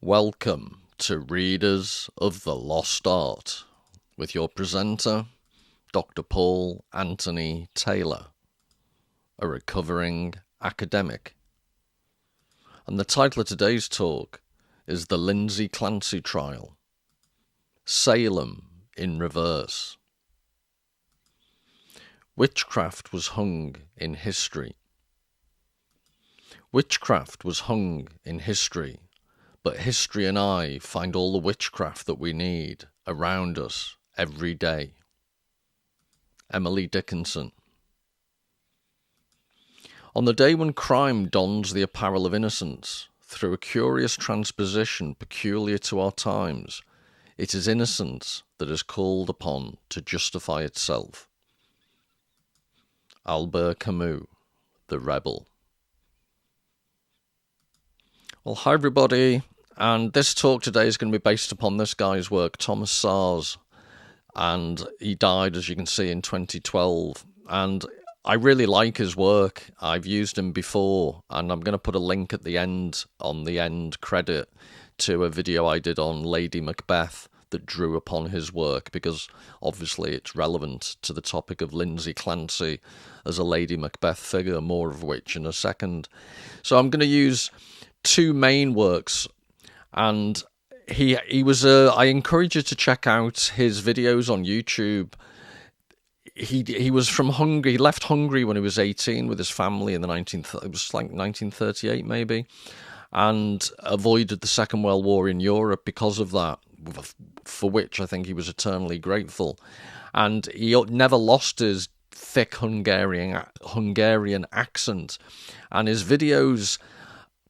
Welcome to Readers of the Lost Art with your presenter, Dr. Paul Anthony Taylor, a recovering academic. And the title of today's talk is The Lindsay Clancy Trial, Salem in Reverse. Witchcraft was hung in history. Witchcraft was hung in history. But history and I find all the witchcraft that we need around us every day. Emily Dickinson. On the day when crime dons the apparel of innocence, through a curious transposition peculiar to our times, it is innocence that is called upon to justify itself. Albert Camus, The Rebel. Well, hi everybody. And this talk today is going to be based upon this guy's work, Thomas Szasz, and he died, as you can see, in 2012. And I really like his work. I've used him before, and I'm going to put a link at the end, on the end credit, to a video I did on Lady Macbeth that drew upon his work, because obviously it's relevant to the topic of Lindsay Clancy as a Lady Macbeth figure, more of which in a second. So I'm going to use two main works. And he was I encourage you to check out his videos on YouTube. He was from Hungary. He left Hungary when he was 18 with his family in the it was like 1938 maybe, and avoided the Second World War in Europe because of that, for which I think he was eternally grateful. And he never lost his thick Hungarian accent, and his videos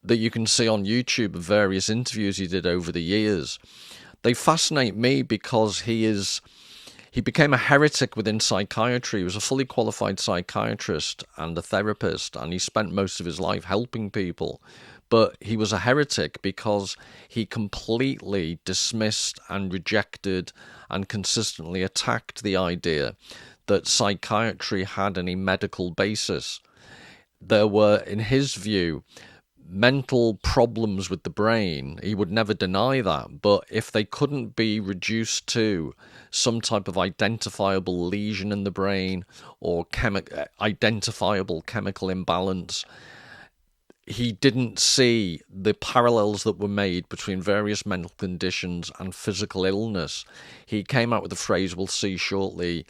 that you can see on YouTube of various interviews he did over the years, they fascinate me because he became a heretic within psychiatry. He was a fully qualified psychiatrist and a therapist, and he spent most of his life helping people. But he was a heretic because he completely dismissed and rejected and consistently attacked the idea that psychiatry had any medical basis. There were, in his view, mental problems with the brain. He would never deny that, but if they couldn't be reduced to some type of identifiable lesion in the brain or identifiable chemical imbalance, he didn't see the parallels that were made between various mental conditions and physical illness. He came out with a phrase we'll see shortly: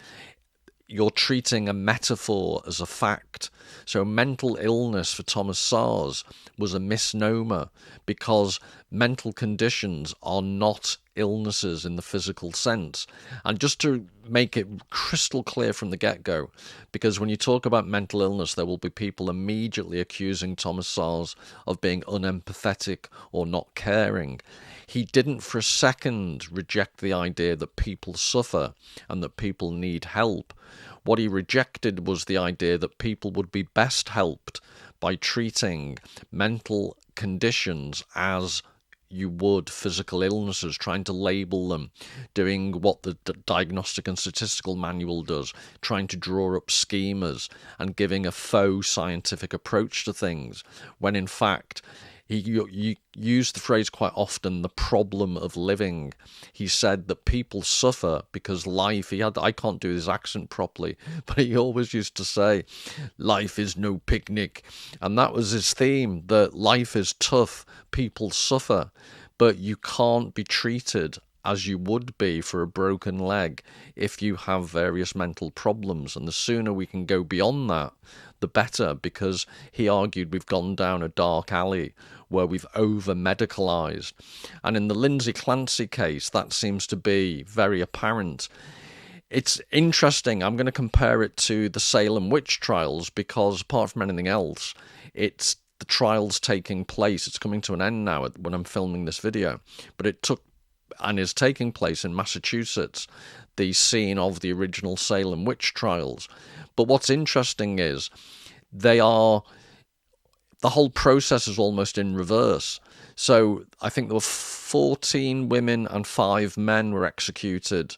you're treating a metaphor as a fact. So mental illness for Thomas Szasz was a misnomer, because mental conditions are not illnesses in the physical sense. And just to make it crystal clear from the get-go, because when you talk about mental illness, there will be people immediately accusing Thomas Szasz of being unempathetic or not caring. He didn't for a second reject the idea that people suffer and that people need help. What he rejected was the idea that people would be best helped by treating mental conditions as you would physical illnesses, trying to label them, doing what the Diagnostic and Statistical Manual does, trying to draw up schemas and giving a faux scientific approach to things, when in fact he used the phrase quite often, the problem of living. He said that people suffer because life, I can't do his accent properly, but he always used to say, life is no picnic. And that was his theme, that life is tough, people suffer, but you can't be treated as you would be for a broken leg if you have various mental problems. And the sooner we can go beyond that, the better, because he argued we've gone down a dark alley where we've over-medicalised. And in the Lindsay Clancy case, that seems to be very apparent. It's interesting. I'm going to compare it to the Salem Witch Trials, because apart from anything else, it's the trials taking place. It's coming to an end now when I'm filming this video, but it took and is taking place in Massachusetts, the scene of the original Salem Witch Trials. But what's interesting is the whole process is almost in reverse. So I think there were 14 women and 5 men were executed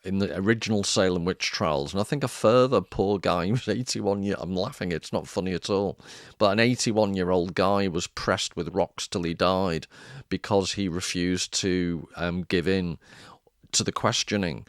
in the original Salem Witch Trials, and I think a further poor guy, he was 81 years, I'm laughing, it's not funny at all, but an 81-year-old guy was pressed with rocks till he died because he refused to give in to the questioning.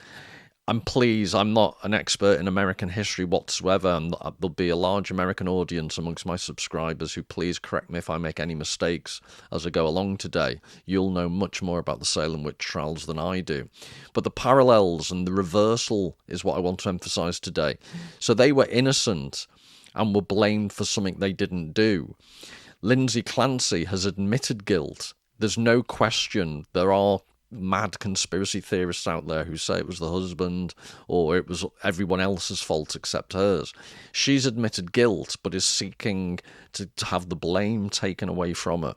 And please, I'm not an expert in American history whatsoever, and there'll be a large American audience amongst my subscribers who please correct me if I make any mistakes as I go along today. You'll know much more about the Salem Witch Trials than I do. But the parallels and the reversal is what I want to emphasize today. So they were innocent and were blamed for something they didn't do. Lindsay Clancy has admitted guilt. There's no question. There are mad conspiracy theorists out there who say it was the husband or it was everyone else's fault except hers. She's admitted guilt but is seeking to have the blame taken away from her.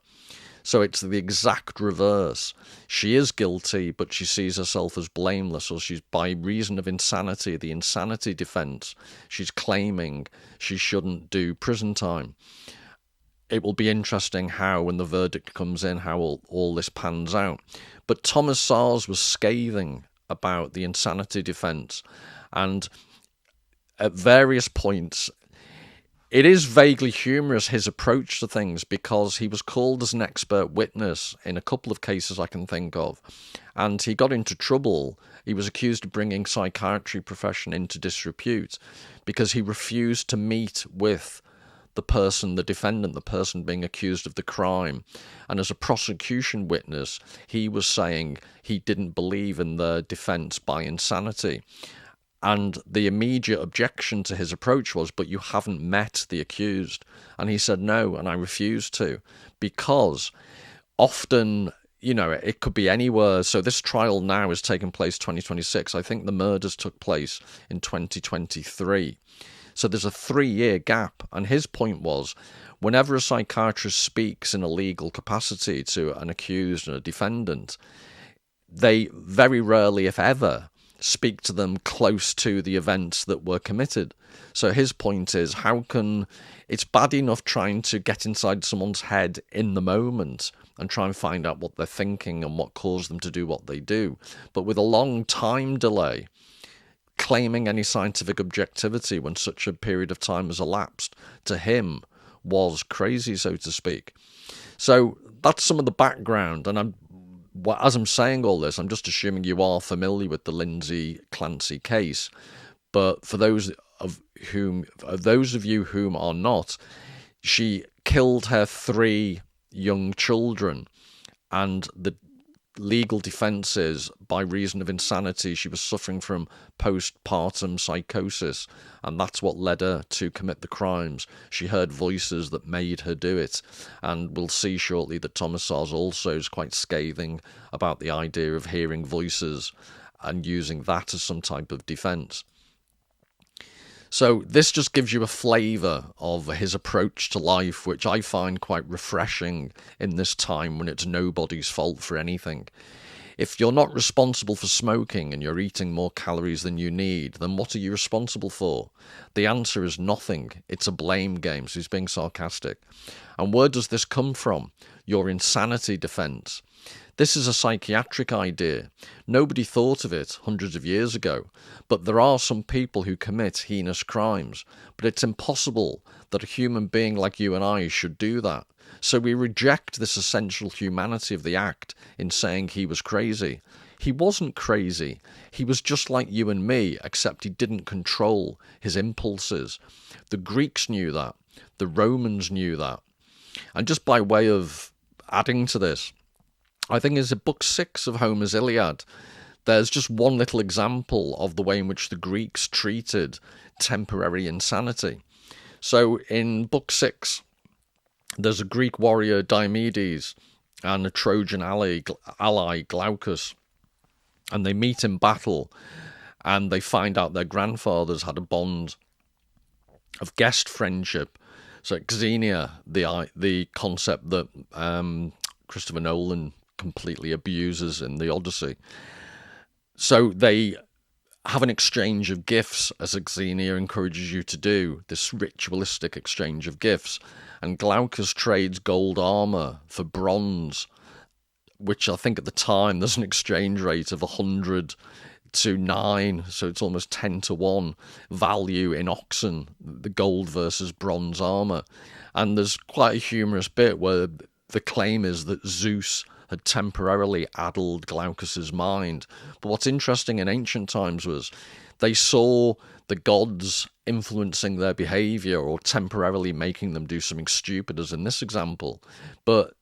So it's the exact reverse. She is guilty, but she sees herself as blameless, or she's, by reason of insanity, the insanity defense, she's claiming she shouldn't do prison time. It will be interesting how, when the verdict comes in, how all this pans out. But Thomas Szasz was scathing about the insanity defense, and at various points, it is vaguely humorous, his approach to things, because he was called as an expert witness in a couple of cases I can think of, and he got into trouble. He was accused of bringing psychiatry profession into disrepute because he refused to meet with the person, the defendant, the person being accused of the crime. And as a prosecution witness, he was saying he didn't believe in the defense by insanity. And the immediate objection to his approach was, but you haven't met the accused. And he said, no, and I refuse to, because often, you know, it could be anywhere. So this trial now is taking place 2026. I think the murders took place in 2023. So there's a 3-year gap. And his point was, whenever a psychiatrist speaks in a legal capacity to an accused and a defendant, they very rarely, if ever, speak to them close to the events that were committed. So his point is, how can, it's bad enough trying to get inside someone's head in the moment and try and find out what they're thinking and what caused them to do what they do. But with a long time delay, claiming any scientific objectivity when such a period of time has elapsed, to him, was crazy, so to speak. So that's some of the background, and as I'm saying all this, I'm just assuming you are familiar with the Lindsay Clancy case. But for those of you whom are not, she killed her 3 young children, and the legal defense is, by reason of insanity, she was suffering from postpartum psychosis, and that's what led her to commit the crimes. She heard voices that made her do it, and we'll see shortly that Thomas Szasz also is quite scathing about the idea of hearing voices and using that as some type of defense. So this just gives you a flavour of his approach to life, which I find quite refreshing in this time when it's nobody's fault for anything. If you're not responsible for smoking and you're eating more calories than you need, then what are you responsible for? The answer is nothing. It's a blame game, so he's being sarcastic. And where does this come from? Your insanity defence. This is a psychiatric idea. Nobody thought of it hundreds of years ago, but there are some people who commit heinous crimes. But it's impossible that a human being like you and I should do that. So we reject this essential humanity of the act in saying he was crazy. He wasn't crazy. He was just like you and me, except he didn't control his impulses. The Greeks knew that. The Romans knew that. And just by way of adding to this, I think it's in book 6 of Homer's Iliad, there's just one little example of the way in which the Greeks treated temporary insanity. So in book 6, there's a Greek warrior, Diomedes, and a Trojan ally, Glaucus, and they meet in battle, and they find out their grandfathers had a bond of guest friendship. So Xenia, the concept that Christopher Nolan completely abuses in the Odyssey. So they have an exchange of gifts, as Xenia encourages you to do, this ritualistic exchange of gifts. And Glaucus trades gold armor for bronze, which I think at the time there's an exchange rate of 100 to 9, so it's almost 10 to 1 value in oxen, the gold versus bronze armor. And there's quite a humorous bit where the claim is that Zeus had temporarily addled Glaucus's mind. But what's interesting in ancient times was they saw the gods influencing their behavior or temporarily making them do something stupid, as in this example. But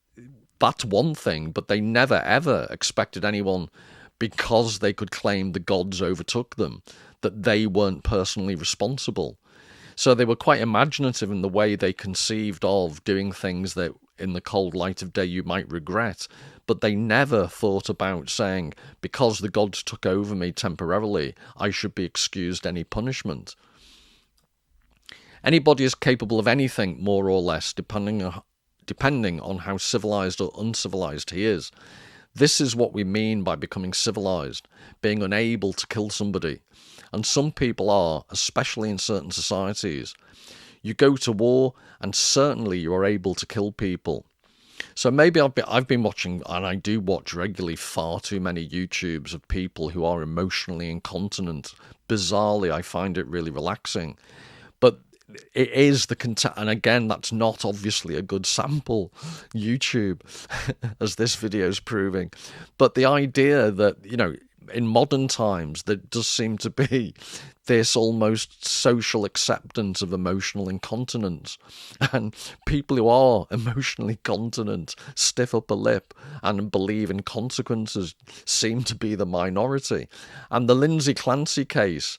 that's one thing, but they never ever expected anyone, because they could claim the gods overtook them, that they weren't personally responsible. So they were quite imaginative in the way they conceived of doing things that in the cold light of day you might regret, but they never thought about saying, because the gods took over me temporarily, I should be excused any punishment. Anybody is capable of anything, more or less, depending on how civilized or uncivilized he is. This is what we mean by becoming civilized, being unable to kill somebody. And some people are, especially in certain societies. You go to war, and certainly you are able to kill people. So maybe I've been watching, and I do watch regularly, far too many YouTubes of people who are emotionally incontinent. Bizarrely, I find it really relaxing. But it is and again, that's not obviously a good sample, YouTube, as this video is proving. But the idea that, in modern times, there does seem to be this almost social acceptance of emotional incontinence. And people who are emotionally continent, stiff upper lip, and believe in consequences seem to be the minority. And the Lindsay Clancy case,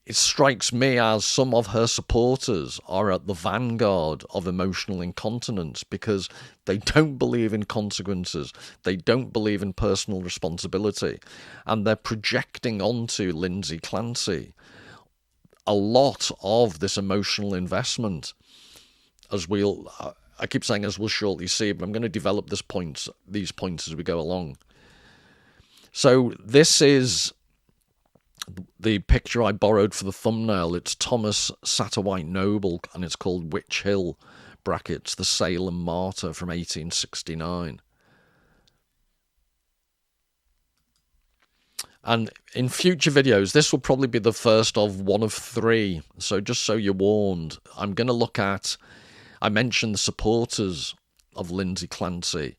it strikes me as some of her supporters are at the vanguard of emotional incontinence because they don't believe in consequences, they don't believe in personal responsibility, and they're projecting onto Lindsay Clancy a lot of this emotional investment, as I keep saying as we'll shortly see, but I'm going to develop these points as we go along. So this is the picture I borrowed for the thumbnail. It's Thomas Szasz Noble, and it's called Witch Hill, brackets, the Salem Martyr from 1869. And in future videos, this will probably be the first of one of 3. So just so you're warned, I'm going to look at, I mentioned the supporters of Lindsay Clancy.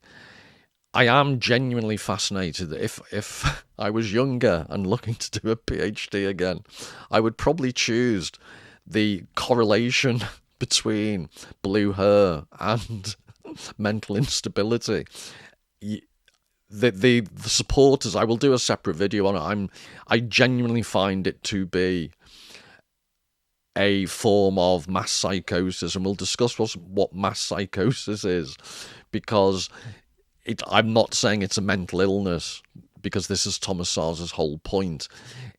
I am genuinely fascinated. If I was younger and looking to do a PhD again, I would probably choose the correlation between blue hair and mental instability. The supporters, I will do a separate video on it. I genuinely find it to be a form of mass psychosis, and we'll discuss what mass psychosis is, because I'm not saying it's a mental illness, because this is Thomas Szasz's whole point.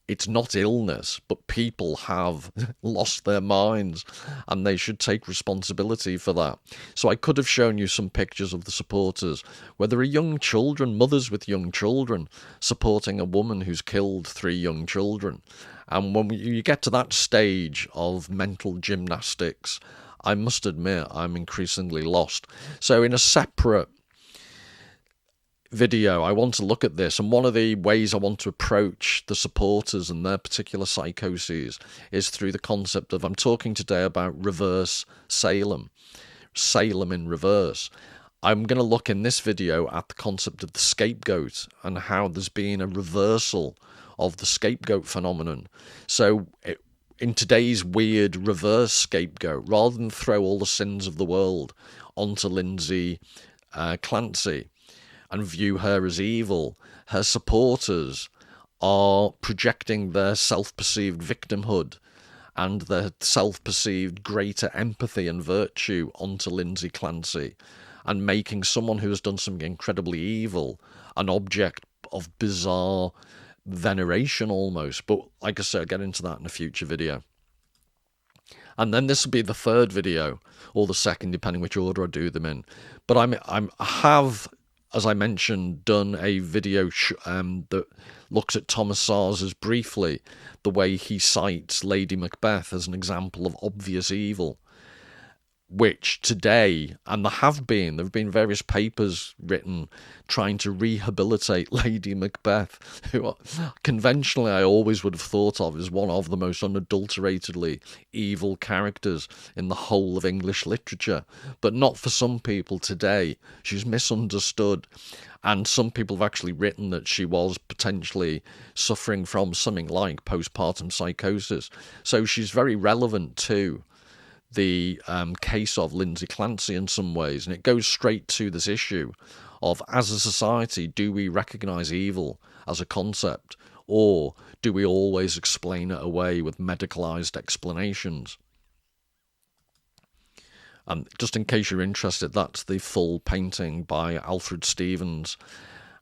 It's not illness, but people have lost their minds, and they should take responsibility for that. So I could have shown you some pictures of the supporters, where there are young children, mothers with young children, supporting a woman who's killed 3 young children. And when you get to that stage of mental gymnastics, I must admit I'm increasingly lost. So in a separate video, I want to look at this, and one of the ways I want to approach the supporters and their particular psychoses is through the concept of, I'm talking today about reverse Salem in reverse. I'm going to look in this video at the concept of the scapegoat and how there's been a reversal of the scapegoat phenomenon. So in today's weird reverse scapegoat, rather than throw all the sins of the world onto Lindsay Clancy and view her as evil, her supporters are projecting their self-perceived victimhood and their self-perceived greater empathy and virtue onto Lindsay Clancy, and making someone who has done something incredibly evil an object of bizarre veneration almost. But like I said, I'll get into that in a future video. And then this will be the 3rd video, or the 2nd, depending which order I do them in. But I have, as I mentioned, done a video that looks at Thomas Szasz briefly, the way he cites Lady Macbeth as an example of obvious evil. which today, and there have been various papers written trying to rehabilitate Lady Macbeth, who conventionally I always would have thought of as one of the most unadulteratedly evil characters in the whole of English literature, but not for some people today. She's misunderstood, and some people have actually written that she was potentially suffering from something like postpartum psychosis. So she's very relevant too the case of Lindsay Clancy in some ways, and it goes straight to this issue of, as a society, do we recognise evil as a concept, or do we always explain it away with medicalised explanations? And just in case you're interested, that's the full painting by Alfred Stevens,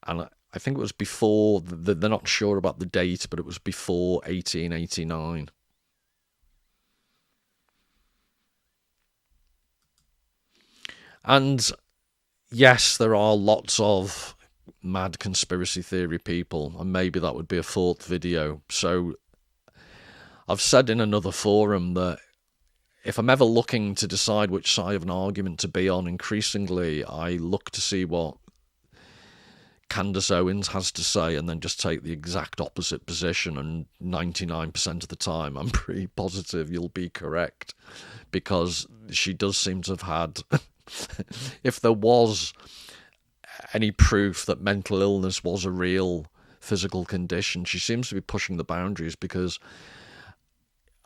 and I think it was before, they're not sure about the date, but it was before 1889. And yes, there are lots of mad conspiracy theory people, and maybe that would be a fourth video. So I've said in another forum that if I'm ever looking to decide which side of an argument to be on, increasingly I look to see what Candace Owens has to say and then just take the exact opposite position, and 99% of the time I'm pretty positive you'll be correct, because she does seem to have had if there was any proof that mental illness was a real physical condition, she seems to be pushing the boundaries, because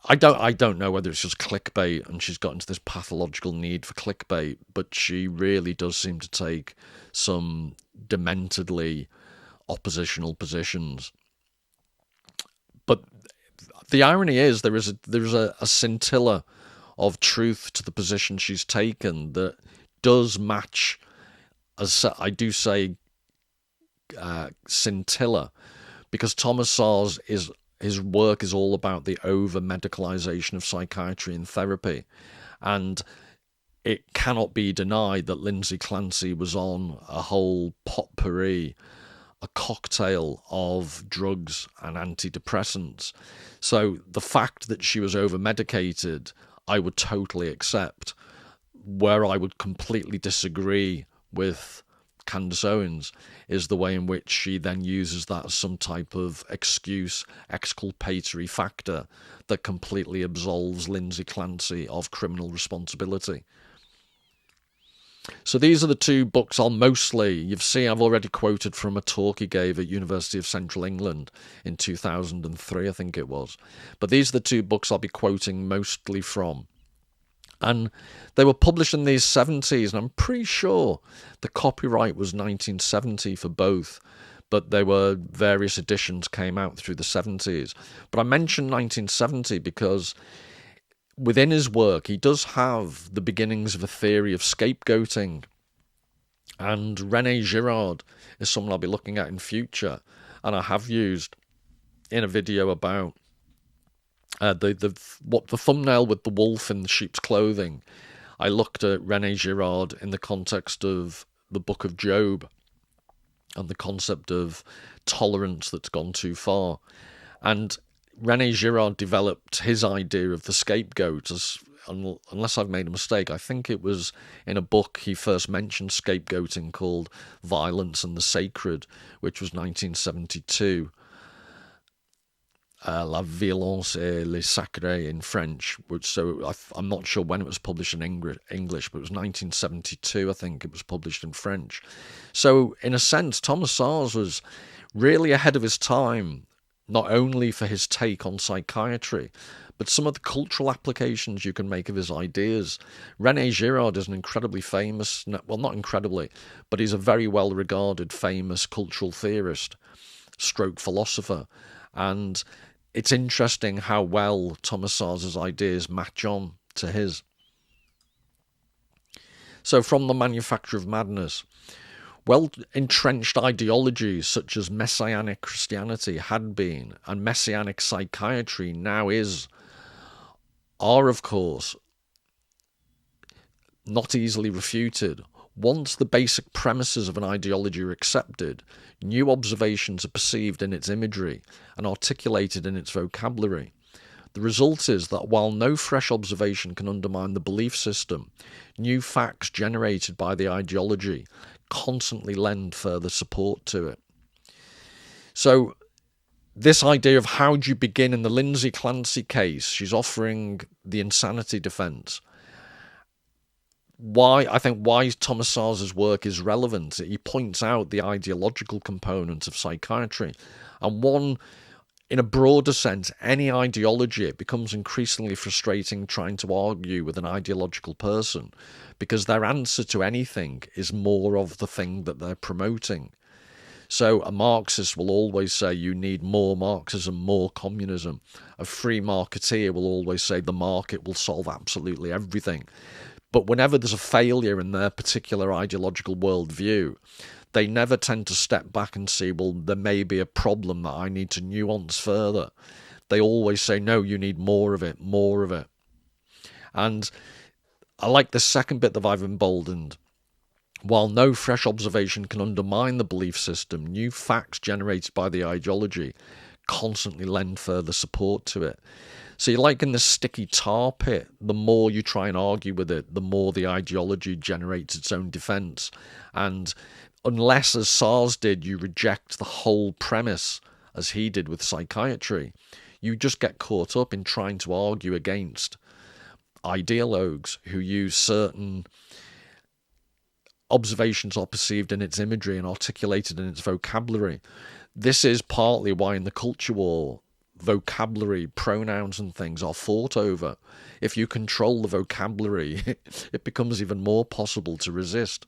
I don't know whether it's just clickbait and she's got into this pathological need for clickbait, but she really does seem to take some dementedly oppositional positions. But the irony is there is a scintilla of truth to the position she's taken that does match, as I do say, scintilla, because Thomas Szasz his work is all about the over-medicalisation of psychiatry and therapy, and it cannot be denied that Lindsay Clancy was on a whole potpourri, a cocktail of drugs and antidepressants. So the fact that she was over-medicated, I would totally accept. Where I would completely disagree with Candace Owens is the way in which she then uses that as some type of excuse, exculpatory factor that completely absolves Lindsay Clancy of criminal responsibility. So these are the two books I'll mostly, you've seen I've already quoted from a talk he gave at University of Central England in 2003, I think it was. But these are the two books I'll be quoting mostly from. And they were published in the 70s, and I'm pretty sure the copyright was 1970 for both, but there were various editions came out through the 70s. But I mentioned 1970 because within his work, he does have the beginnings of a theory of scapegoating. And René Girard is someone I'll be looking at in future, and I have used in a video about the thumbnail with the wolf in the sheep's clothing. I looked at René Girard in the context of the Book of Job and the concept of tolerance that's gone too far. And René Girard developed his idea of the scapegoat as, unless I've made a mistake, I think it was in a book he first mentioned scapegoating called Violence and the Sacred, which was 1972. La Violence et le Sacré in French, so I'm not sure when it was published in English, but it was 1972, I think it was published in French. So in a sense, Thomas Szasz was really ahead of his time, not only for his take on psychiatry, but some of the cultural applications you can make of his ideas. René Girard is an incredibly famous, well, not incredibly, but he's a very well-regarded, famous cultural theorist, stroke philosopher, and it's interesting how well Thomas Szasz's ideas match on to his. So from the manufacture of madness, well-entrenched ideologies such as Messianic Christianity had been, and Messianic psychiatry now are of course not easily refuted. Once the basic premises of an ideology are accepted, new observations are perceived in its imagery and articulated in its vocabulary. The result is that while no fresh observation can undermine the belief system, new facts generated by the ideology constantly lend further support to it. So this idea of how do you begin in the Lindsay Clancy case, she's offering the insanity defense. Why Thomas Szasz's work is relevant. He points out the ideological component of psychiatry. And one, in a broader sense, any ideology, it becomes increasingly frustrating trying to argue with an ideological person because their answer to anything is more of the thing that they're promoting. So a Marxist will always say you need more Marxism, more communism. A free marketeer will always say the market will solve absolutely everything. But whenever there's a failure in their particular ideological worldview, they never tend to step back and see, well, there may be a problem that I need to nuance further. They always say, no, you need more of it, more of it. And I like the second bit that I've emboldened. While no fresh observation can undermine the belief system, new facts generated by the ideology constantly lend further support to it. So you're like in the sticky tar pit, the more you try and argue with it, the more the ideology generates its own defense. And unless, as Szasz did, you reject the whole premise, as he did with psychiatry, you just get caught up in trying to argue against ideologues who use certain observations are perceived in its imagery and articulated in its vocabulary. This is partly why in the culture war, vocabulary, pronouns and things are fought over. If you control the vocabulary, it becomes even more possible to resist.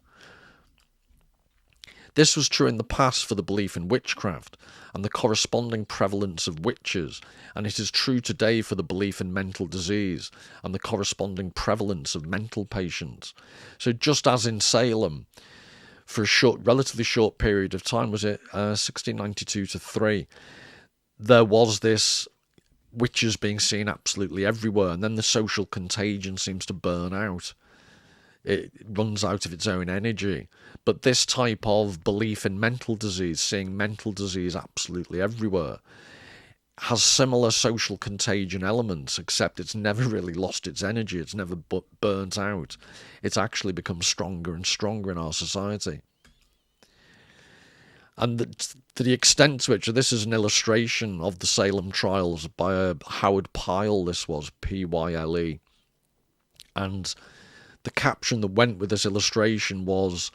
This was true in the past for the belief in witchcraft and the corresponding prevalence of witches, and it is true today for the belief in mental disease and the corresponding prevalence of mental patients. So just as in Salem, for a relatively short period of time, was it 1692 to 3, there was this witches being seen absolutely everywhere, and then the social contagion seems to burn out. It runs out of its own energy. But this type of belief in mental disease, seeing mental disease absolutely everywhere, has similar social contagion elements, except it's never really lost its energy. It's never burnt out. It's actually become stronger and stronger in our society. And to the extent to which, this is an illustration of the Salem trials by Howard Pyle, this was, Pyle. And the caption that went with this illustration was,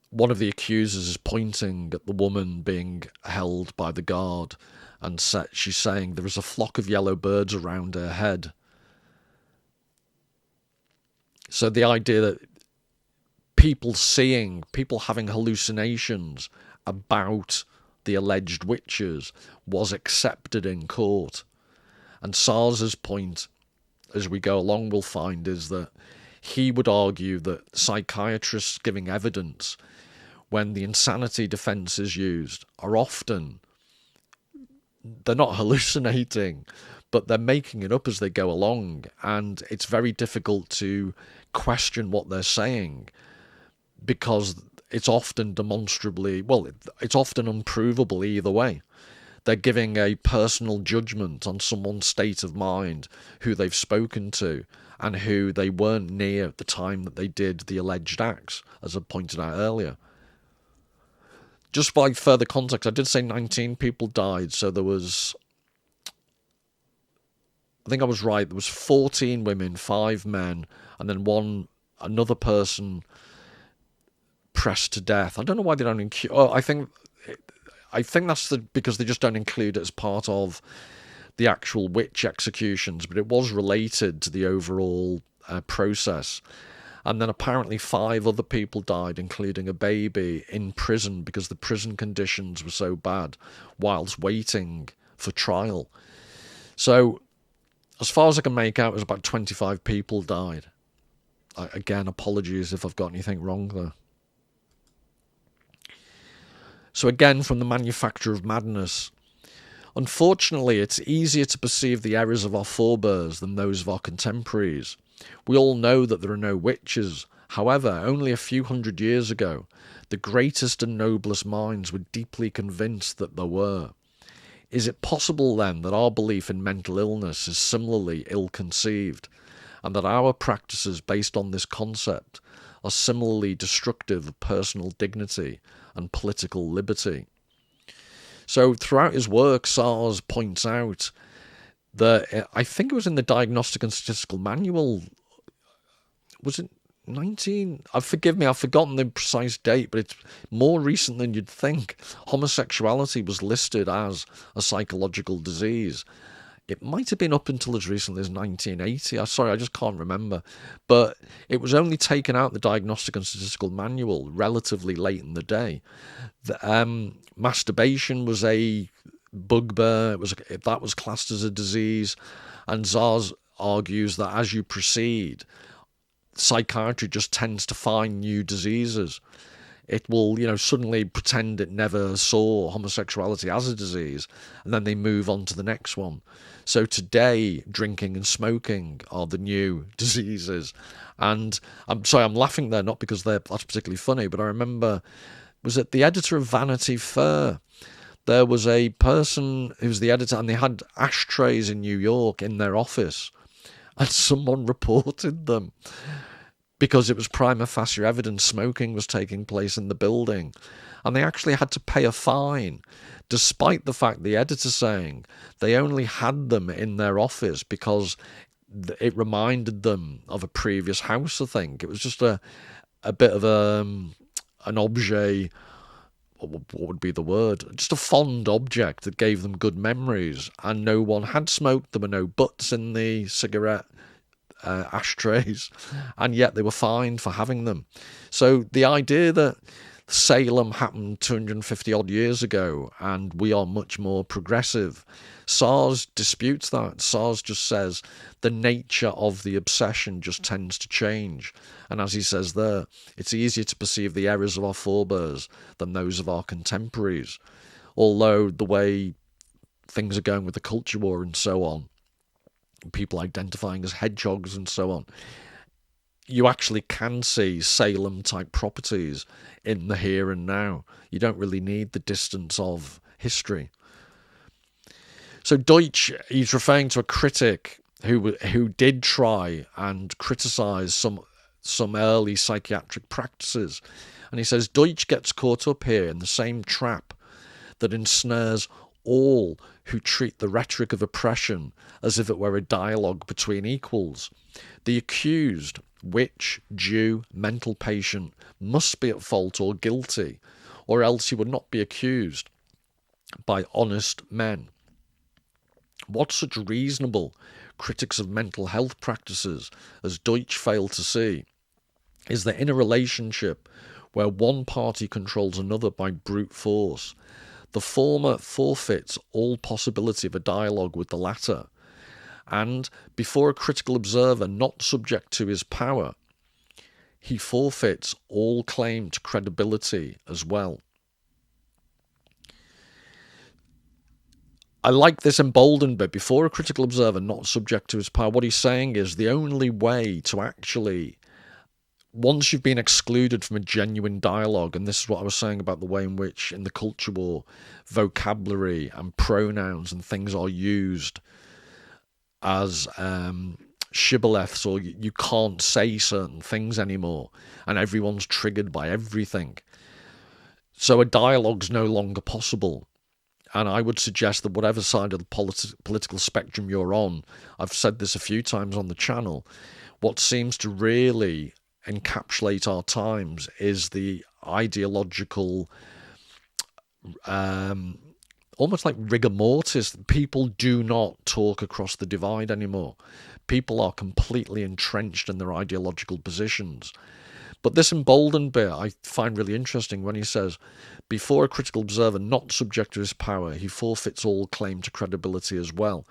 one of the accusers is pointing at the woman being held by the guard, and she's saying there is a flock of yellow birds around her head. So the idea that people having hallucinations about the alleged witches was accepted in court. And Szasz's point, as we go along, we'll find, is that he would argue that psychiatrists giving evidence when the insanity defense is used are often, they're not hallucinating, but they're making it up as they go along, and it's very difficult to question what they're saying because it's often demonstrably, it's often unprovable either way. They're giving a personal judgment on someone's state of mind, who they've spoken to, and who they weren't near at the time that they did the alleged acts, as I pointed out earlier. Just by further context, I did say 19 people died, so there was, I think I was right, there was 14 women, 5 men, and then another person pressed to death. I don't know why they don't include, I think that's because they just don't include it as part of the actual witch executions, but it was related to the overall process. And then apparently 5 other people died, including a baby, in prison because the prison conditions were so bad whilst waiting for trial. So as far as I can make out, it was about 25 people died. Again, apologies if I've got anything wrong there. So again, from the manufacture of madness, unfortunately, it's easier to perceive the errors of our forebears than those of our contemporaries. We all know that there are no witches. However, only a few hundred years ago, the greatest and noblest minds were deeply convinced that there were. Is it possible then that our belief in mental illness is similarly ill-conceived, and that our practices based on this concept are similarly destructive of personal dignity and political liberty? So throughout his work, Szasz points out that, I think it was in the Diagnostic and Statistical Manual, was it 19? Forgive me, I've forgotten the precise date, but it's more recent than you'd think. Homosexuality was listed as a psychological disease. It might have been up until as recently as 1980. Sorry, I just can't remember. But it was only taken out the Diagnostic and Statistical Manual relatively late in the day. Masturbation was a bugbear. That was classed as a disease. And Szasz argues that as you proceed, psychiatry just tends to find new diseases. It will, suddenly pretend it never saw homosexuality as a disease, and then they move on to the next one. So today, drinking and smoking are the new diseases. And I'm sorry, I'm laughing there, not because that's particularly funny, but I remember, was it the editor of Vanity Fair? There was a person who was the editor, and they had ashtrays in New York in their office, and someone reported them because it was prima facie evidence smoking was taking place in the building. And they actually had to pay a fine, despite the fact the editor saying they only had them in their office because it reminded them of a previous house, I think. It was just a bit of an objet, what would be the word? Just a fond object that gave them good memories. And no one had smoked. There were no butts in the cigarette ashtrays, and yet they were fined for having them. So the idea that Salem happened 250 odd years ago and we are much more progressive, Szasz disputes that. Szasz just says the nature of the obsession just tends to change, and as he says there, it's easier to perceive the errors of our forebears than those of our contemporaries. Although the way things are going with the culture war and so on, people identifying as hedgehogs and so on, you actually can see Salem-type properties in the here and now. You don't really need the distance of history. So Deutsch, he's referring to a critic who did try and criticise some early psychiatric practices. And he says, Deutsch gets caught up here in the same trap that ensnares all who treat the rhetoric of oppression as if it were a dialogue between equals. The accused, witch, Jew, mental patient, must be at fault or guilty, or else he would not be accused by honest men. What such reasonable critics of mental health practices as Deutsch fail to see is that in a relationship where one party controls another by brute force, the former forfeits all possibility of a dialogue with the latter, and before a critical observer not subject to his power, he forfeits all claim to credibility as well. I like this emboldened bit, before a critical observer not subject to his power. What he's saying is the only way to actually, once you've been excluded from a genuine dialogue, and this is what I was saying about the way in which in the culture war vocabulary and pronouns and things are used as shibboleths, or you can't say certain things anymore, and everyone's triggered by everything. So a dialogue's no longer possible. And I would suggest that whatever side of the political spectrum you're on, I've said this a few times on the channel, what seems to really encapsulate our times is the ideological, almost like rigor mortis. People do not talk across the divide anymore. People are completely entrenched in their ideological positions. But this emboldened bit I find really interesting when he says, before a critical observer not subject to his power, he forfeits all claim to credibility as well.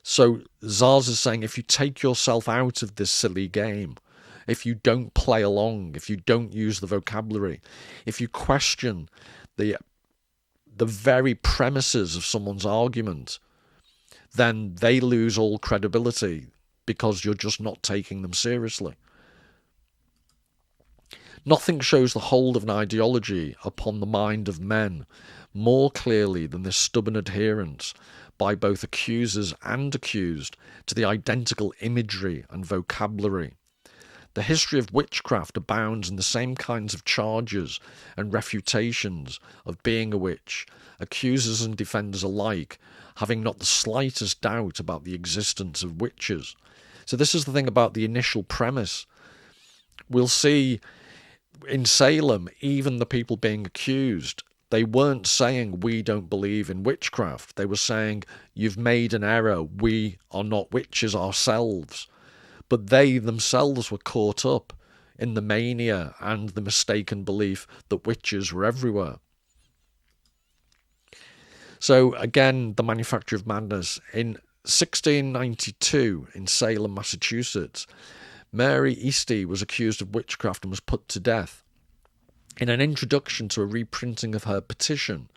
So Szasz is saying, if you take yourself out of this silly game, if you don't play along, if you don't use the vocabulary, if you question the very premises of someone's argument, then they lose all credibility because you're just not taking them seriously. Nothing shows the hold of an ideology upon the mind of men more clearly than this stubborn adherence by both accusers and accused to the identical imagery and vocabulary. The history of witchcraft abounds in the same kinds of charges and refutations of being a witch, accusers and defenders alike having not the slightest doubt about the existence of witches. So this is the thing about the initial premise. We'll see in Salem, even the people being accused, they weren't saying we don't believe in witchcraft. They were saying you've made an error, we are not witches ourselves. But they themselves were caught up in the mania and the mistaken belief that witches were everywhere. So again, the manufacture of madness. In 1692 in Salem, Massachusetts, Mary Easty was accused of witchcraft and was put to death. In an introduction to a reprinting of her petition,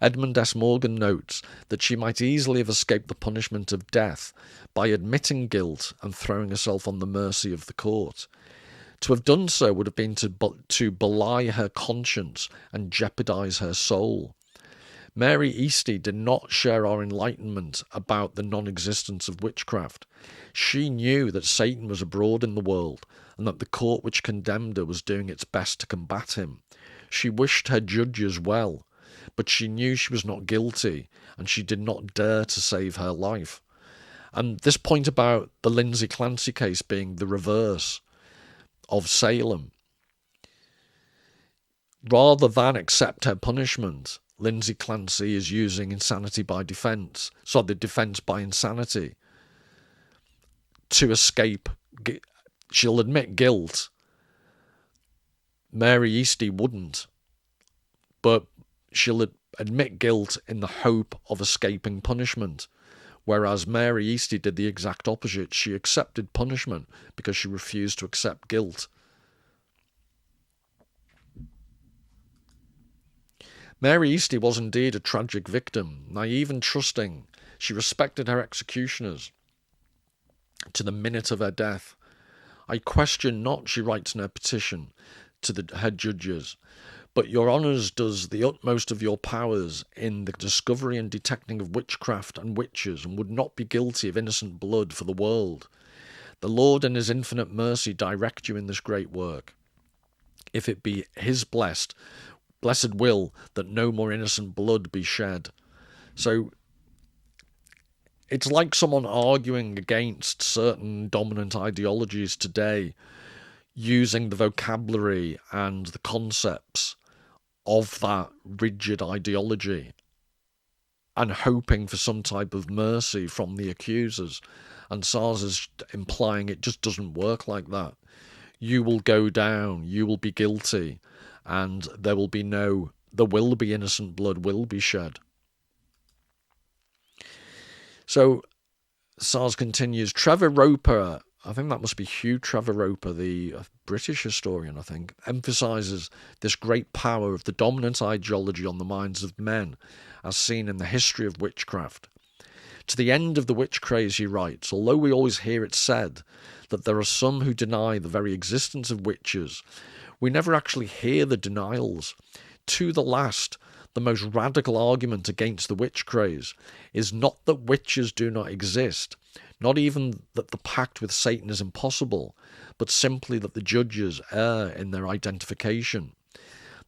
Edmund S. Morgan notes that she might easily have escaped the punishment of death by admitting guilt and throwing herself on the mercy of the court. To have done so would have been to belie her conscience and jeopardize her soul. Mary Easty did not share our enlightenment about the non-existence of witchcraft. She knew that Satan was abroad in the world and that the court which condemned her was doing its best to combat him. She wished her judges well, but she knew she was not guilty and she did not dare to save her life. And this point about the Lindsay Clancy case being the reverse of Salem, rather than accept her punishment, Lindsay Clancy is using insanity by defence, so the defence by insanity, to escape. She'll admit guilt. Mary Easty wouldn't, but she'll admit guilt in the hope of escaping punishment, whereas Mary Easty did the exact opposite. She accepted punishment because she refused to accept guilt. Mary Easty was indeed a tragic victim, naive and trusting. She respected her executioners to the minute of her death. I question not, she writes in her petition to the head judges, but your honours does the utmost of your powers in the discovery and detecting of witchcraft and witches, and would not be guilty of innocent blood for the world. The Lord in his infinite mercy direct you in this great work, if it be his blessed will that no more innocent blood be shed. So it's like someone arguing against certain dominant ideologies today, using the vocabulary and the concepts of that rigid ideology and hoping for some type of mercy from the accusers. And Szasz is implying it just doesn't work like that. You will go down, you will be guilty, and there will be innocent blood will be shed. So Szasz continues, Trevor Roper, I think that must be Hugh Trevor Roper, the British historian, I think, emphasises this great power of the dominant ideology on the minds of men, as seen in the history of witchcraft. To the end of the witch craze, he writes, although we always hear it said that there are some who deny the very existence of witches, we never actually hear the denials. To the last, the most radical argument against the witch craze is not that witches do not exist, not even that the pact with Satan is impossible, but simply that the judges err in their identification.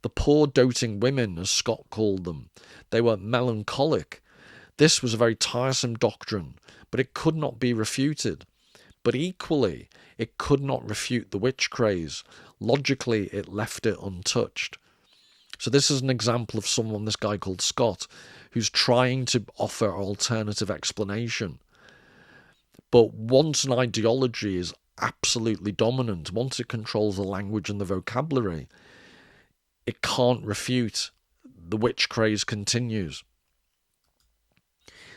The poor doting women, as Scott called them, they were melancholic. This was a very tiresome doctrine, but it could not be refuted. But equally, it could not refute the witch craze. Logically, it left it untouched. So this is an example of someone, this guy called Scott, who's trying to offer an alternative explanation. But once an ideology is absolutely dominant, once it controls the language and the vocabulary, it can't refute. The witch craze continues.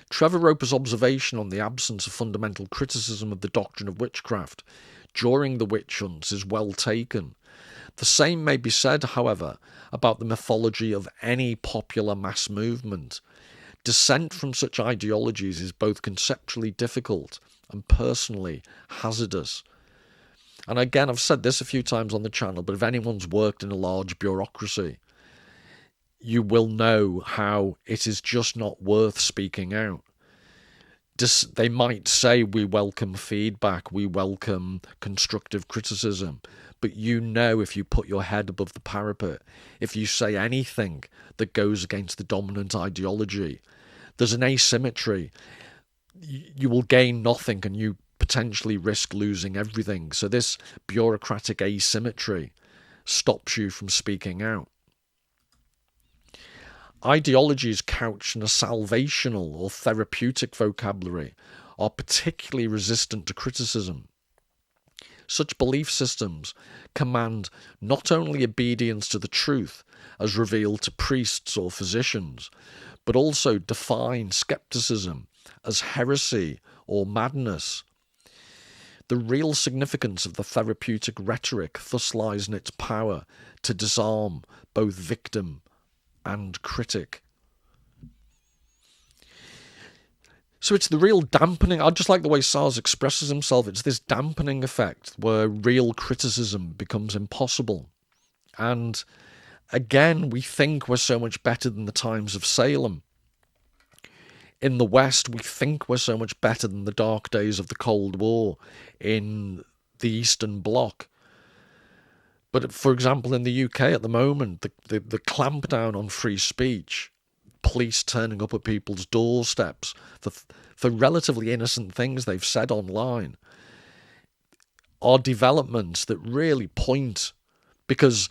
Trevor Roper's observation on the absence of fundamental criticism of the doctrine of witchcraft during the witch hunts is well taken. The same may be said, however, about the mythology of any popular mass movement. Dissent from such ideologies is both conceptually difficult and personally hazardous. And again, I've said this a few times on the channel, but if anyone's worked in a large bureaucracy, you will know how it is just not worth speaking out. They might say, we welcome feedback, we welcome constructive criticism, but you know, if you put your head above the parapet, if you say anything that goes against the dominant ideology, there's an asymmetry. You will gain nothing and you potentially risk losing everything. So this bureaucratic asymmetry stops you from speaking out. Ideologies couched in a salvational or therapeutic vocabulary are particularly resistant to criticism. Such belief systems command not only obedience to the truth as revealed to priests or physicians, but also define skepticism as heresy or madness. The real significance of the therapeutic rhetoric thus lies in its power to disarm both victim and critic. So it's the real dampening. I just like the way Szasz expresses himself. It's this dampening effect where real criticism becomes impossible. And again, we think we're so much better than the times of Salem. In the West, we think we're so much better than the dark days of the Cold War in the Eastern Bloc. But for example, in the UK at the moment, the clampdown on free speech, police turning up at people's doorsteps for relatively innocent things they've said online, are developments that really point, because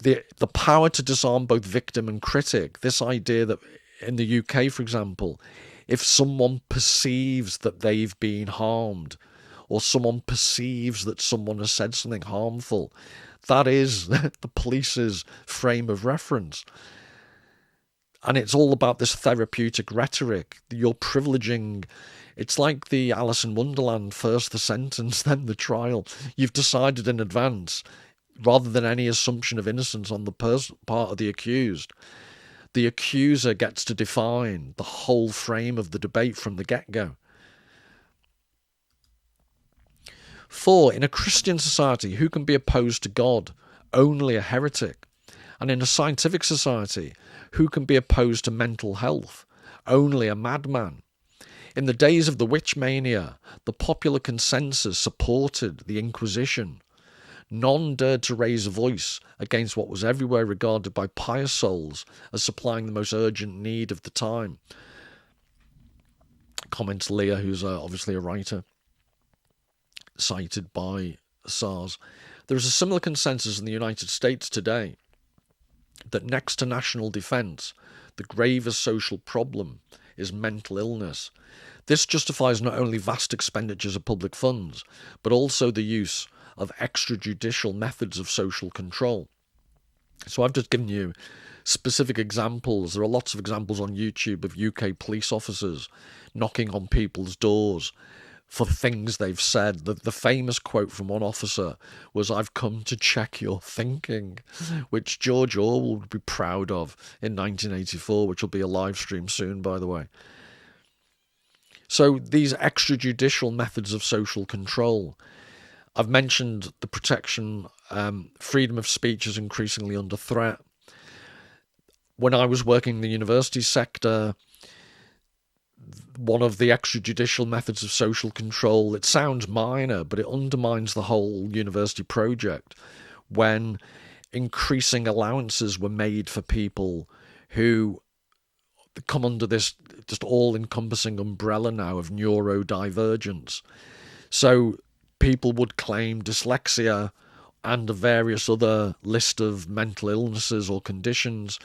the power to disarm both victim and critic, this idea that in the UK, for example, if someone perceives that they've been harmed, or someone perceives that someone has said something harmful, that is the police's frame of reference. And it's all about this therapeutic rhetoric. You're privileging. It's like the Alice in Wonderland, first the sentence, then the trial. You've decided in advance, rather than any assumption of innocence on the part of the accused. The accuser gets to define the whole frame of the debate from the get-go. 4. In a Christian society, who can be opposed to God? Only a heretic. And in a scientific society, who can be opposed to mental health? Only a madman. In the days of the witch mania, the popular consensus supported the Inquisition. None dared to raise a voice against what was everywhere regarded by pious souls as supplying the most urgent need of the time. Comments Leah, who's obviously a writer, cited by Szasz. There is a similar consensus in the United States today that next to national defence, the gravest social problem is mental illness. This justifies not only vast expenditures of public funds, but also the use of extrajudicial methods of social control. So I've just given you specific examples. There are lots of examples on YouTube of UK police officers knocking on people's doors for things they've said. The famous quote from one officer was, "I've come to check your thinking," which George Orwell would be proud of in 1984, which will be a live stream soon, by the way. So these extrajudicial methods of social control. I've mentioned the protection, freedom of speech is increasingly under threat. When I was working in the university sector, one of the extrajudicial methods of social control, it sounds minor, but it undermines the whole university project, when increasing allowances were made for people who come under this just all-encompassing umbrella now of neurodivergence. So people would claim dyslexia and a various other list of mental illnesses or conditions,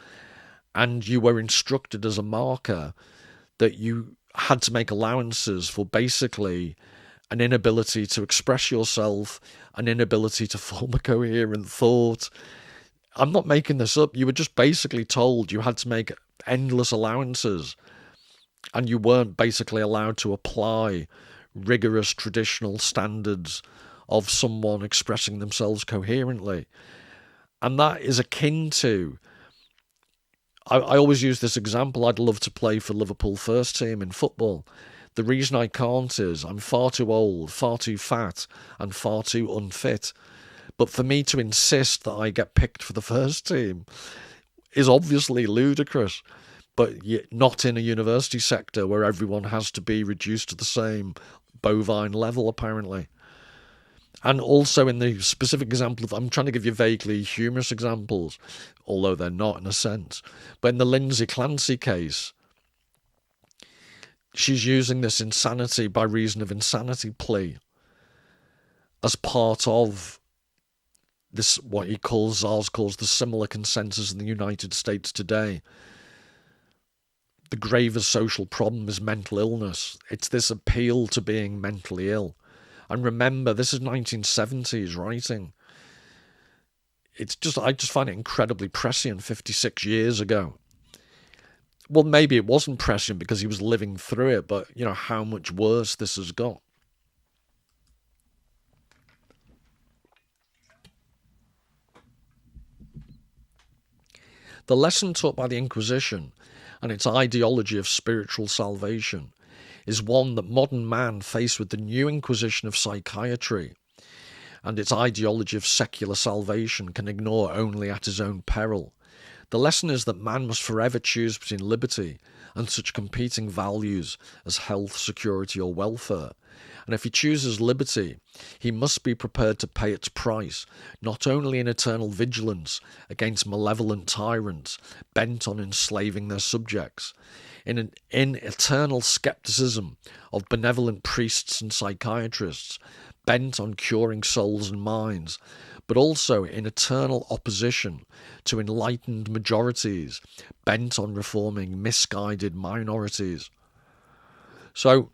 and you were instructed as a marker that you had to make allowances for basically an inability to express yourself, an inability to form a coherent thought. I'm not making this up. You were just basically told you had to make endless allowances, and you weren't basically allowed to apply rigorous traditional standards of someone expressing themselves coherently. And that is akin to, I always use this example, I'd love to play for Liverpool first team in football. The reason I can't is I'm far too old, far too fat, and far too unfit. But for me to insist that I get picked for the first team is obviously ludicrous, but not in a university sector where everyone has to be reduced to the same bovine level, apparently. And also in the specific example, I'm trying to give you vaguely humorous examples, although they're not in a sense. But in the Lindsay Clancy case, she's using this insanity by reason of insanity plea as part of this, what Szasz calls the similar consensus in the United States today. The gravest social problem is mental illness. It's this appeal to being mentally ill. And remember, this is 1970s writing. I just find it incredibly prescient 56 years ago. Well, maybe it wasn't prescient because he was living through it, but, how much worse this has got. The lesson taught by the Inquisition and its ideology of spiritual salvation is one that modern man, faced with the new Inquisition of psychiatry and its ideology of secular salvation, can ignore only at his own peril. The lesson is that man must forever choose between liberty and such competing values as health, security, or welfare. And if he chooses liberty, he must be prepared to pay its price, not only in eternal vigilance against malevolent tyrants bent on enslaving their subjects, in eternal skepticism of benevolent priests and psychiatrists bent on curing souls and minds, but also in eternal opposition to enlightened majorities bent on reforming misguided minorities. So,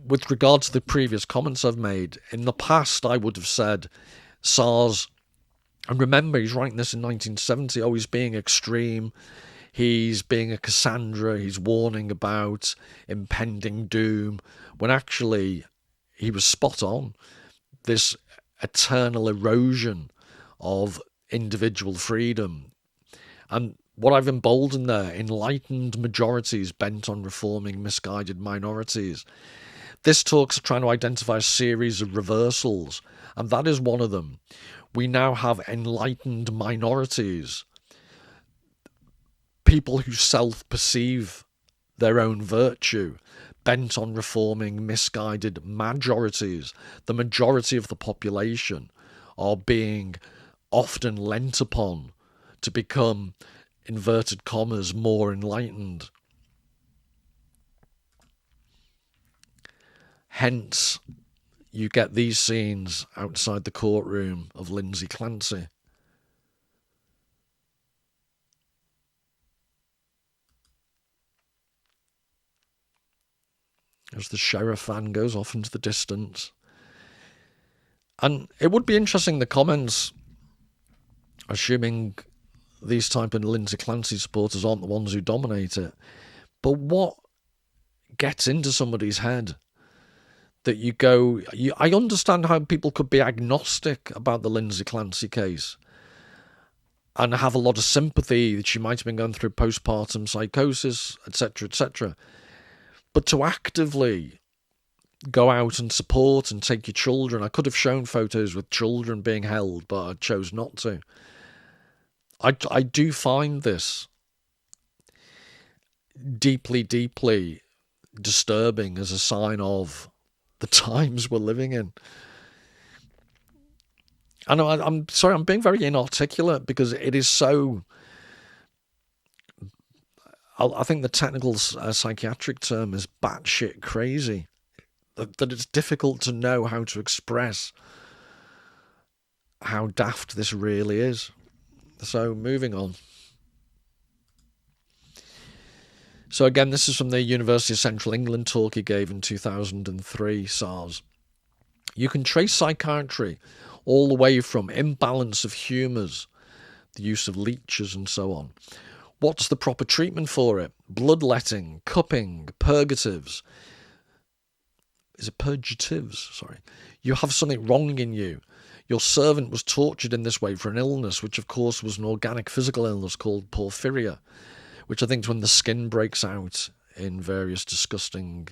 with regard to the previous comments I've made, in the past I would have said Szasz, and remember he's writing this in 1970, he's being extreme, he's being a Cassandra, he's warning about impending doom, when actually he was spot on. This eternal erosion of individual freedom. And what I've emboldened there, enlightened majorities bent on reforming misguided minorities. This talk's trying to identify a series of reversals, and that is one of them. We now have enlightened minorities, people who self-perceive their own virtue, bent on reforming misguided majorities. The majority of the population are being often lent upon to become, inverted commas, more enlightened. Hence, you get these scenes outside the courtroom of Lindsay Clancy. As the sheriff van goes off into the distance. And it would be interesting, the comments, assuming these type of Lindsay Clancy supporters aren't the ones who dominate it, but what gets into somebody's head that I understand how people could be agnostic about the Lindsay Clancy case and have a lot of sympathy that she might have been going through postpartum psychosis, etc., etc. But to actively go out and support and take your children, I could have shown photos with children being held, but I chose not to. I do find this deeply, deeply disturbing as a sign of the times we're living in. I know, I'm sorry, I'm being very inarticulate because it is so... I think the technical psychiatric term is batshit crazy. That it's difficult to know how to express how daft this really is. So, moving on. So again, this is from the University of Central England talk he gave in 2003, Szasz. You can trace psychiatry all the way from imbalance of humours, the use of leeches and so on. What's the proper treatment for it? Bloodletting, cupping, purgatives. Is it purgatives? Sorry. You have something wrong in you. Your servant was tortured in this way for an illness, which of course was an organic physical illness called porphyria, which I think is when the skin breaks out in various disgusting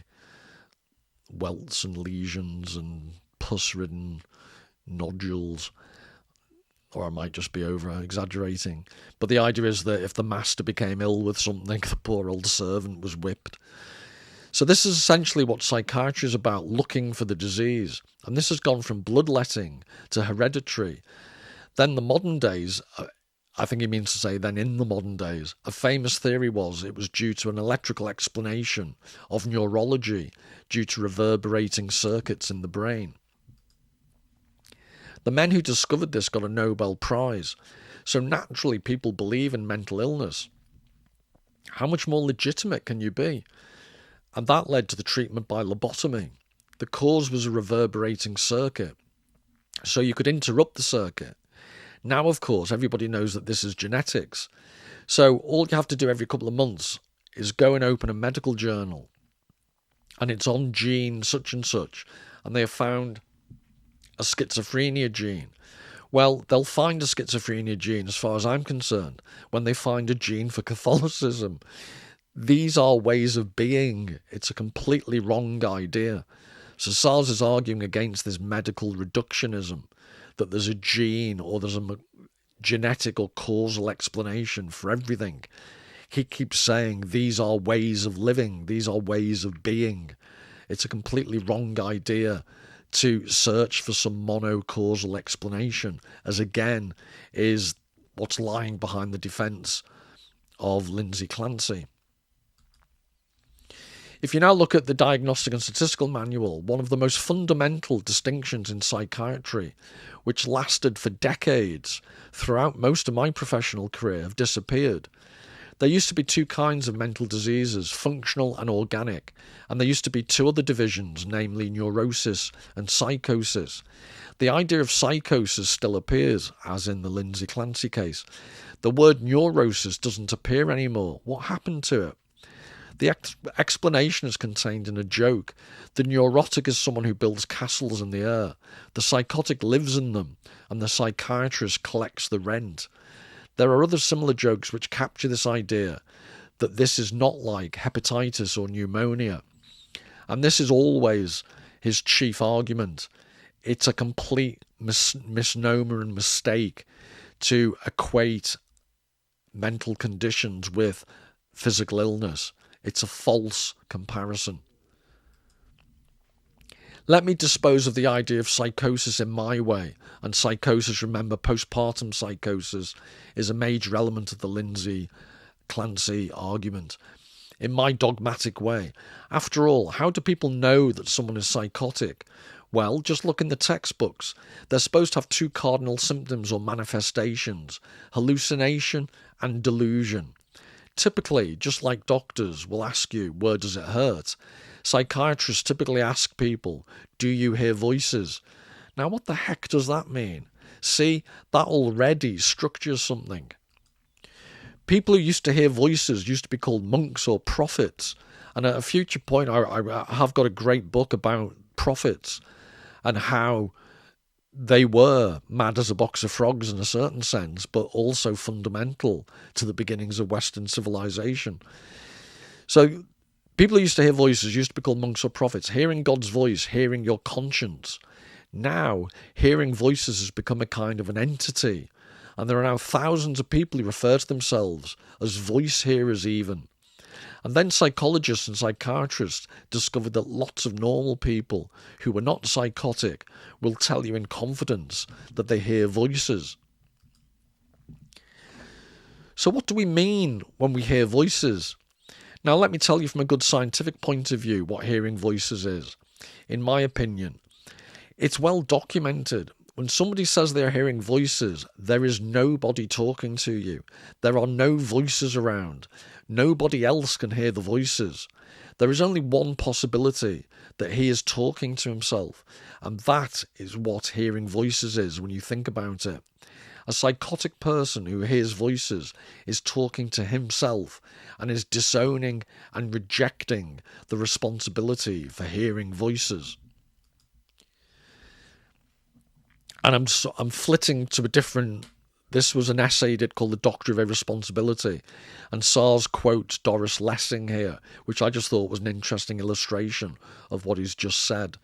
welts and lesions and pus-ridden nodules. Or I might just be over-exaggerating. But the idea is that if the master became ill with something, the poor old servant was whipped. So this is essentially what psychiatry is about, looking for the disease. And this has gone from bloodletting to hereditary. Then the modern days, I think he means to say then in the modern days, a famous theory was it was due to an electrical explanation of neurology due to reverberating circuits in the brain. The men who discovered this got a Nobel Prize. So naturally people believe in mental illness. How much more legitimate can you be? And that led to the treatment by lobotomy. The cause was a reverberating circuit. So you could interrupt the circuit. Now, of course, everybody knows that this is genetics. So all you have to do every couple of months is go and open a medical journal. And it's on gene such and such. And they have found a schizophrenia gene. Well, they'll find a schizophrenia gene, as far as I'm concerned, when they find a gene for Catholicism. These are ways of being. It's a completely wrong idea. So Szasz is arguing against this medical reductionism, that there's a gene or there's a genetic or causal explanation for everything. He keeps saying these are ways of living, these are ways of being. It's a completely wrong idea to search for some monocausal explanation, as again is what's lying behind the defence of Lindsay Clancy. If you now look at the Diagnostic and Statistical Manual, one of the most fundamental distinctions in psychiatry, which lasted for decades throughout most of my professional career, have disappeared. There used to be two kinds of mental diseases, functional and organic, and there used to be two other divisions, namely neurosis and psychosis. The idea of psychosis still appears, as in the Lindsay Clancy case. The word neurosis doesn't appear anymore. What happened to it? The explanation is contained in a joke. The neurotic is someone who builds castles in the air. The psychotic lives in them, and the psychiatrist collects the rent. There are other similar jokes which capture this idea that this is not like hepatitis or pneumonia. And this is always his chief argument. It's a complete misnomer and mistake to equate mental conditions with physical illness. It's a false comparison. Let me dispose of the idea of psychosis in my way. And psychosis, remember, postpartum psychosis is a major element of the Lindsay Clancy argument. In my dogmatic way. After all, how do people know that someone is psychotic? Well, just look in the textbooks. They're supposed to have two cardinal symptoms or manifestations: hallucination and delusion. Typically, just like doctors will ask you, where does it hurt? Psychiatrists typically ask people, do you hear voices? Now, what the heck does that mean? See, that already structures something. People who used to hear voices used to be called monks or prophets. And at a future point, I have got a great book about prophets and how they were mad as a box of frogs in a certain sense, but also fundamental to the beginnings of Western civilization. So people who used to hear voices used to be called monks or prophets, hearing God's voice, hearing your conscience. Now, hearing voices has become a kind of an entity, and there are now thousands of people who refer to themselves as voice hearers even. And then psychologists and psychiatrists discovered that lots of normal people who were not psychotic will tell you in confidence that they hear voices. So what do we mean when we hear voices? Now let me tell you from a good scientific point of view what hearing voices is. In my opinion, it's well documented. When somebody says they're hearing voices, there is nobody talking to you. There are no voices around. Nobody else can hear the voices. There is only one possibility, that he is talking to himself. And that is what hearing voices is when you think about it. A psychotic person who hears voices is talking to himself and is disowning and rejecting the responsibility for hearing voices. And I'm flitting to a different This was an essay he did called The Doctrine of Irresponsibility. And Szasz quotes Doris Lessing here, which I just thought was an interesting illustration of what he's just said.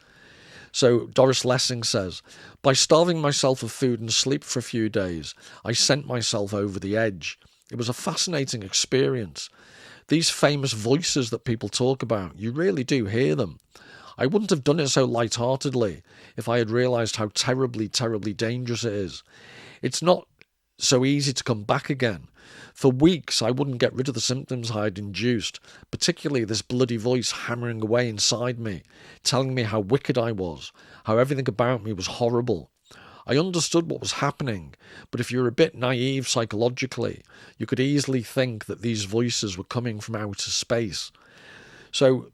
So Doris Lessing says, by starving myself of food and sleep for a few days, I sent myself over the edge. It was a fascinating experience. These famous voices that people talk about, you really do hear them. I wouldn't have done it so lightheartedly if I had realised how terribly, terribly dangerous it is. It's not so easy to come back again. For weeks I wouldn't get rid of the symptoms I had induced, particularly this bloody voice hammering away inside me, telling me how wicked I was, how everything about me was horrible. I understood what was happening, but if you're a bit naive psychologically, you could easily think that these voices were coming from outer space. So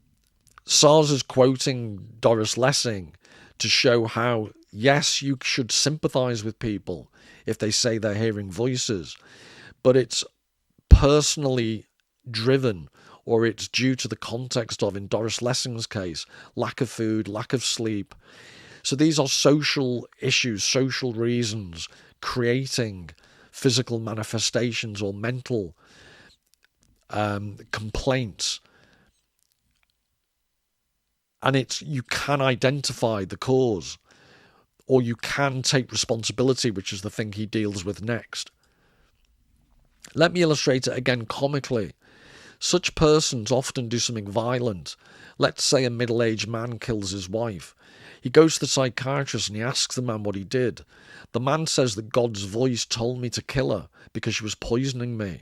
Szasz is quoting Doris Lessing to show how, yes, you should sympathise with people if they say they're hearing voices, but it's personally driven, or it's due to the context of, in Doris Lessing's case, lack of food, lack of sleep. So these are social issues, social reasons creating physical manifestations or mental complaints. And you can identify the cause, or you can take responsibility, which is the thing he deals with next. Let me illustrate it again comically. Such persons often do something violent. Let's say a middle-aged man kills his wife. He goes to the psychiatrist and he asks the man what he did. The man says that God's voice told me to kill her because she was poisoning me.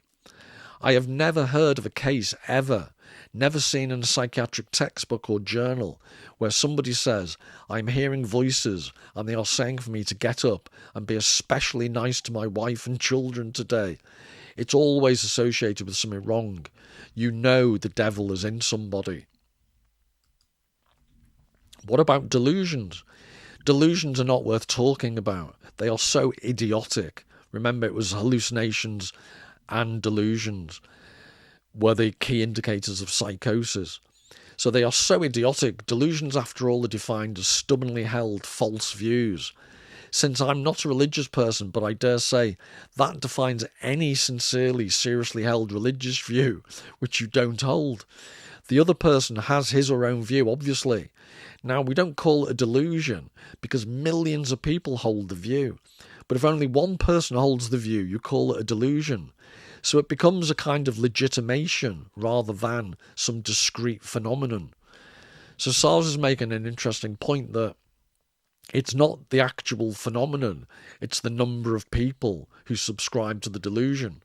I have never heard of a case ever, never seen in a psychiatric textbook or journal, where somebody says, I'm hearing voices and they are saying for me to get up and be especially nice to my wife and children today. It's always associated with something wrong. You know the devil is in somebody. What about delusions? Delusions are not worth talking about. They are so idiotic. Remember, it was hallucinations and delusions were the key indicators of psychosis. So they are so idiotic. Delusions, after all, are defined as stubbornly held false views. Since I'm not a religious person, but I dare say that defines any sincerely, seriously held religious view which you don't hold. The other person has his or her own view, obviously. Now, we don't call it a delusion because millions of people hold the view. But if only one person holds the view, you call it a delusion. So it becomes a kind of legitimation rather than some discrete phenomenon. So Szasz is making an interesting point that it's not the actual phenomenon, it's the number of people who subscribe to the delusion.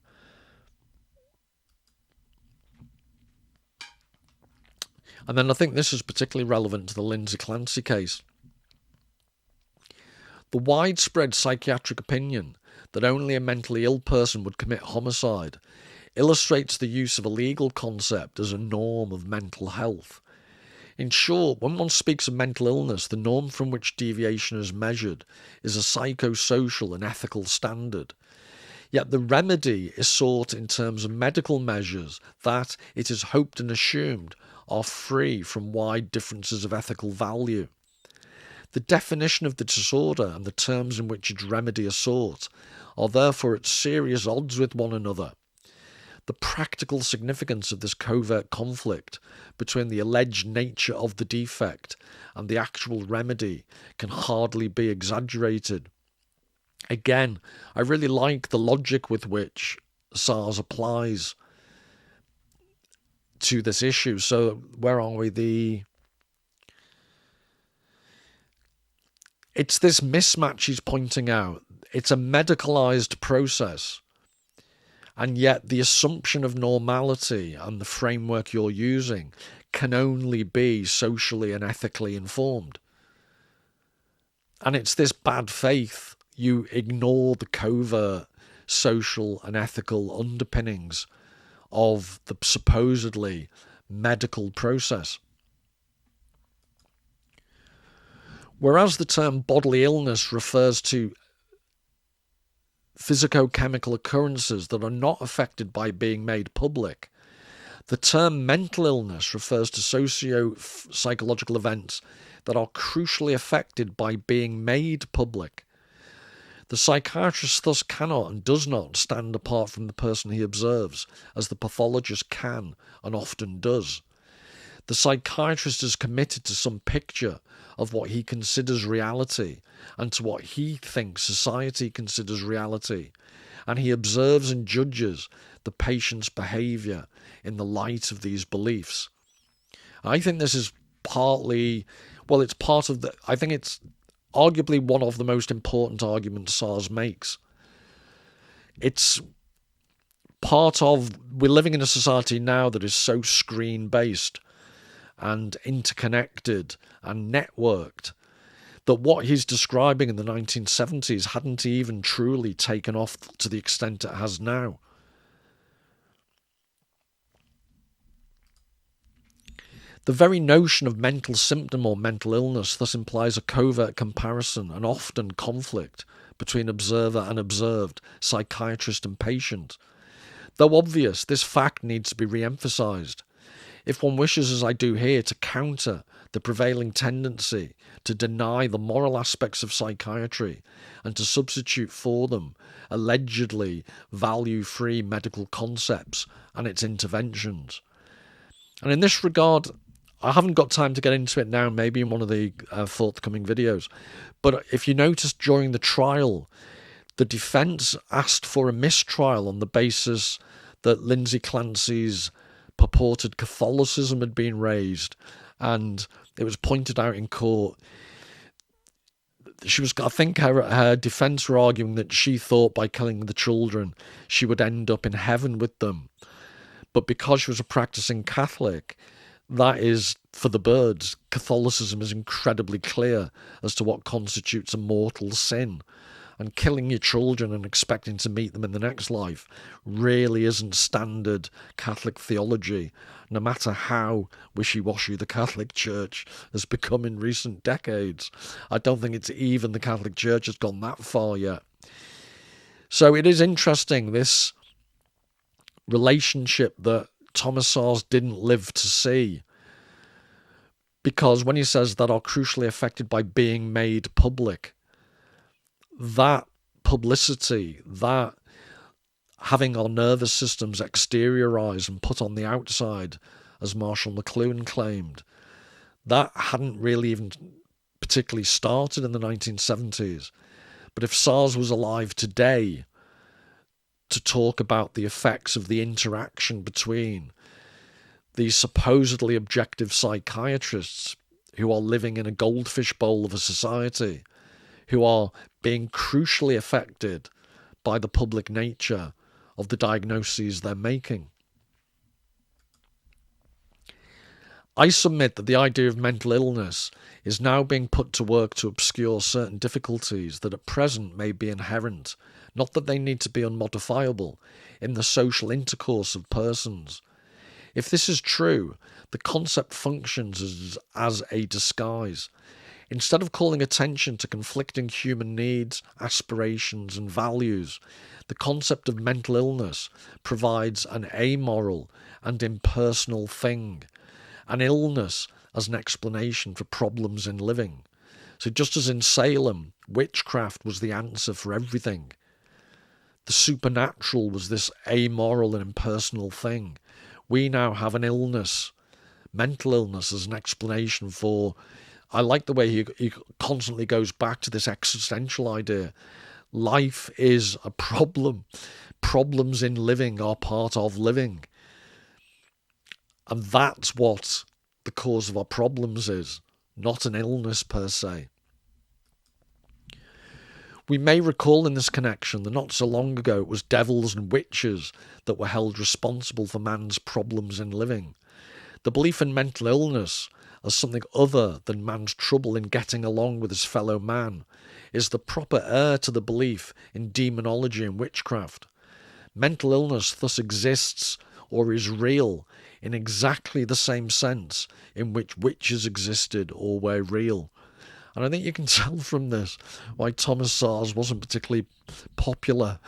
And then I think this is particularly relevant to the Lindsay Clancy case. The widespread psychiatric opinion that only a mentally ill person would commit homicide illustrates the use of a legal concept as a norm of mental health. In short, when one speaks of mental illness, the norm from which deviation is measured is a psychosocial and ethical standard. Yet the remedy is sought in terms of medical measures that, it is hoped and assumed, are free from wide differences of ethical value. The definition of the disorder and the terms in which its remedy is sought are therefore at serious odds with one another. The practical significance of this covert conflict between the alleged nature of the defect and the actual remedy can hardly be exaggerated. Again, I really like the logic with which Szasz applies to this issue. So where are we? It's this mismatch he's pointing out. It's a medicalized process. And yet the assumption of normality and the framework you're using can only be socially and ethically informed. And it's this bad faith. You ignore the covert social and ethical underpinnings of the supposedly medical process. Whereas the term bodily illness refers to physicochemical occurrences that are not affected by being made public, the term mental illness refers to socio-psychological events that are crucially affected by being made public. The psychiatrist thus cannot and does not stand apart from the person he observes, as the pathologist can and often does. The psychiatrist is committed to some picture of what he considers reality and to what he thinks society considers reality, and he observes and judges the patient's behaviour in the light of these beliefs. I think this is partly, well, it's part of I think it's arguably one of the most important arguments Szasz makes. It's part of, we're living in a society now that is so screen-based and interconnected and networked that what he's describing in the 1970s hadn't even truly taken off to the extent it has now. The very notion of mental symptom or mental illness thus implies a covert comparison and often conflict between observer and observed, psychiatrist and patient. Though obvious, this fact needs to be re-emphasised. If one wishes, as I do here, to counter the prevailing tendency to deny the moral aspects of psychiatry and to substitute for them allegedly value-free medical concepts and its interventions. And in this regard, I haven't got time to get into it now, maybe in one of the forthcoming videos. But if you noticed during the trial, the defence asked for a mistrial on the basis that Lindsay Clancy's purported Catholicism had been raised, and it was pointed out in court. I think her defence were arguing that she thought by killing the children she would end up in heaven with them. But because she was a practicing Catholic, that is for the birds. Catholicism is incredibly clear as to what constitutes a mortal sin. And killing your children and expecting to meet them in the next life really isn't standard Catholic theology, no matter how wishy-washy the Catholic Church has become in recent decades. I don't think it's even the Catholic Church has gone that far yet. So it is interesting, this relationship that Thomas Szasz didn't live to see. Because when he says that are crucially affected by being made public, that publicity, that having our nervous systems exteriorised and put on the outside, as Marshall McLuhan claimed, that hadn't really even particularly started in the 1970s. But if Szasz was alive today to talk about the effects of the interaction between these supposedly objective psychiatrists who are living in a goldfish bowl of a society, who are being crucially affected by the public nature of the diagnoses they're making. I submit that the idea of mental illness is now being put to work to obscure certain difficulties that at present may be inherent, not that they need to be unmodifiable, in the social intercourse of persons. If this is true, the concept functions as a disguise. Instead of calling attention to conflicting human needs, aspirations and values, the concept of mental illness provides an amoral and impersonal thing, an illness as an explanation for problems in living. So just as in Salem, witchcraft was the answer for everything, the supernatural was this amoral and impersonal thing. We now have an illness, mental illness, as an explanation for. I like the way he constantly goes back to this existential idea. Life is a problem. Problems in living are part of living. And that's what the cause of our problems is, not an illness per se. We may recall in this connection that not so long ago it was devils and witches that were held responsible for man's problems in living. The belief in mental illness as something other than man's trouble in getting along with his fellow man is the proper heir to the belief in demonology and witchcraft. Mental illness thus exists or is real in exactly the same sense in which witches existed or were real. And I think you can tell from this why Thomas Szasz wasn't particularly popular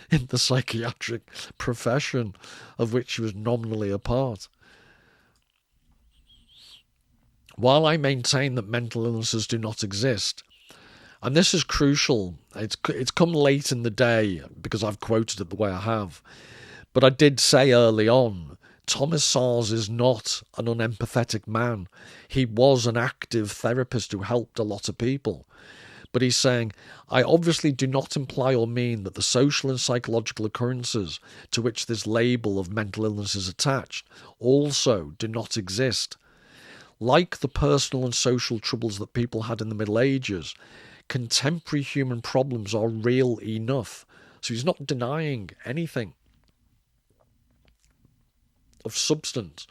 in the psychiatric profession of which he was nominally a part. While I maintain that mental illnesses do not exist, And this is crucial. It's come late in the day because I've quoted it the way I have. But I did say early on, Thomas Szasz is not an unempathetic man. He was an active therapist who helped a lot of people. But he's saying, I obviously do not imply or mean that the social and psychological occurrences to which this label of mental illness is attached also do not exist. Like the personal and social troubles that people had in the Middle Ages, contemporary human problems are real enough. So he's not denying anything of substance.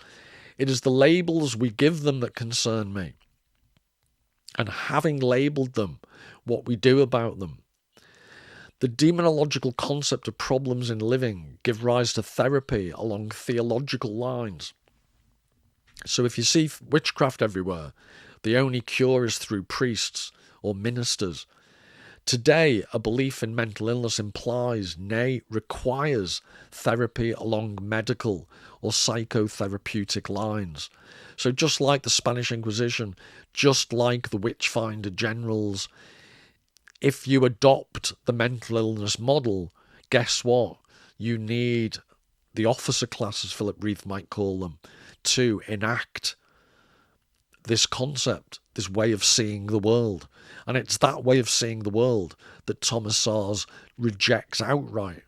It is the labels we give them that concern me. And having labelled them, what we do about them. The demonological concept of problems in living give rise to therapy along theological lines. So if you see witchcraft everywhere, the only cure is through priests or ministers. Today, a belief in mental illness implies, nay, requires therapy along medical or psychotherapeutic lines. So just like the Spanish Inquisition, just like the witchfinder generals, if you adopt the mental illness model, guess what? You need the officer class, as Philip Reith might call them, to enact this concept, this way of seeing the world. And it's that way of seeing the world that Thomas Szasz rejects outright.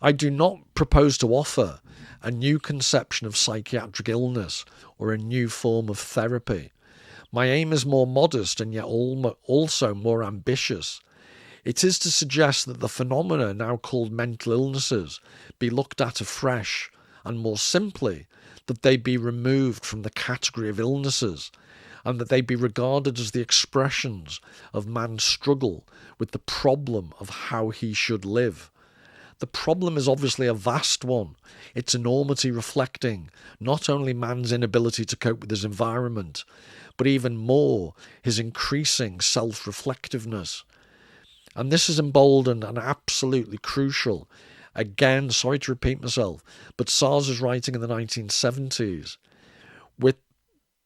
I do not propose to offer a new conception of psychiatric illness or a new form of therapy. My aim is more modest and yet also more ambitious. It is to suggest that the phenomena now called mental illnesses be looked at afresh, and more simply, that they be removed from the category of illnesses, and that they be regarded as the expressions of man's struggle with the problem of how he should live. The problem is obviously a vast one, its enormity reflecting not only man's inability to cope with his environment, but even more his increasing self-reflectiveness. And this is emboldened and absolutely crucial. Again, sorry to repeat myself, but Szasz is writing in the 1970s with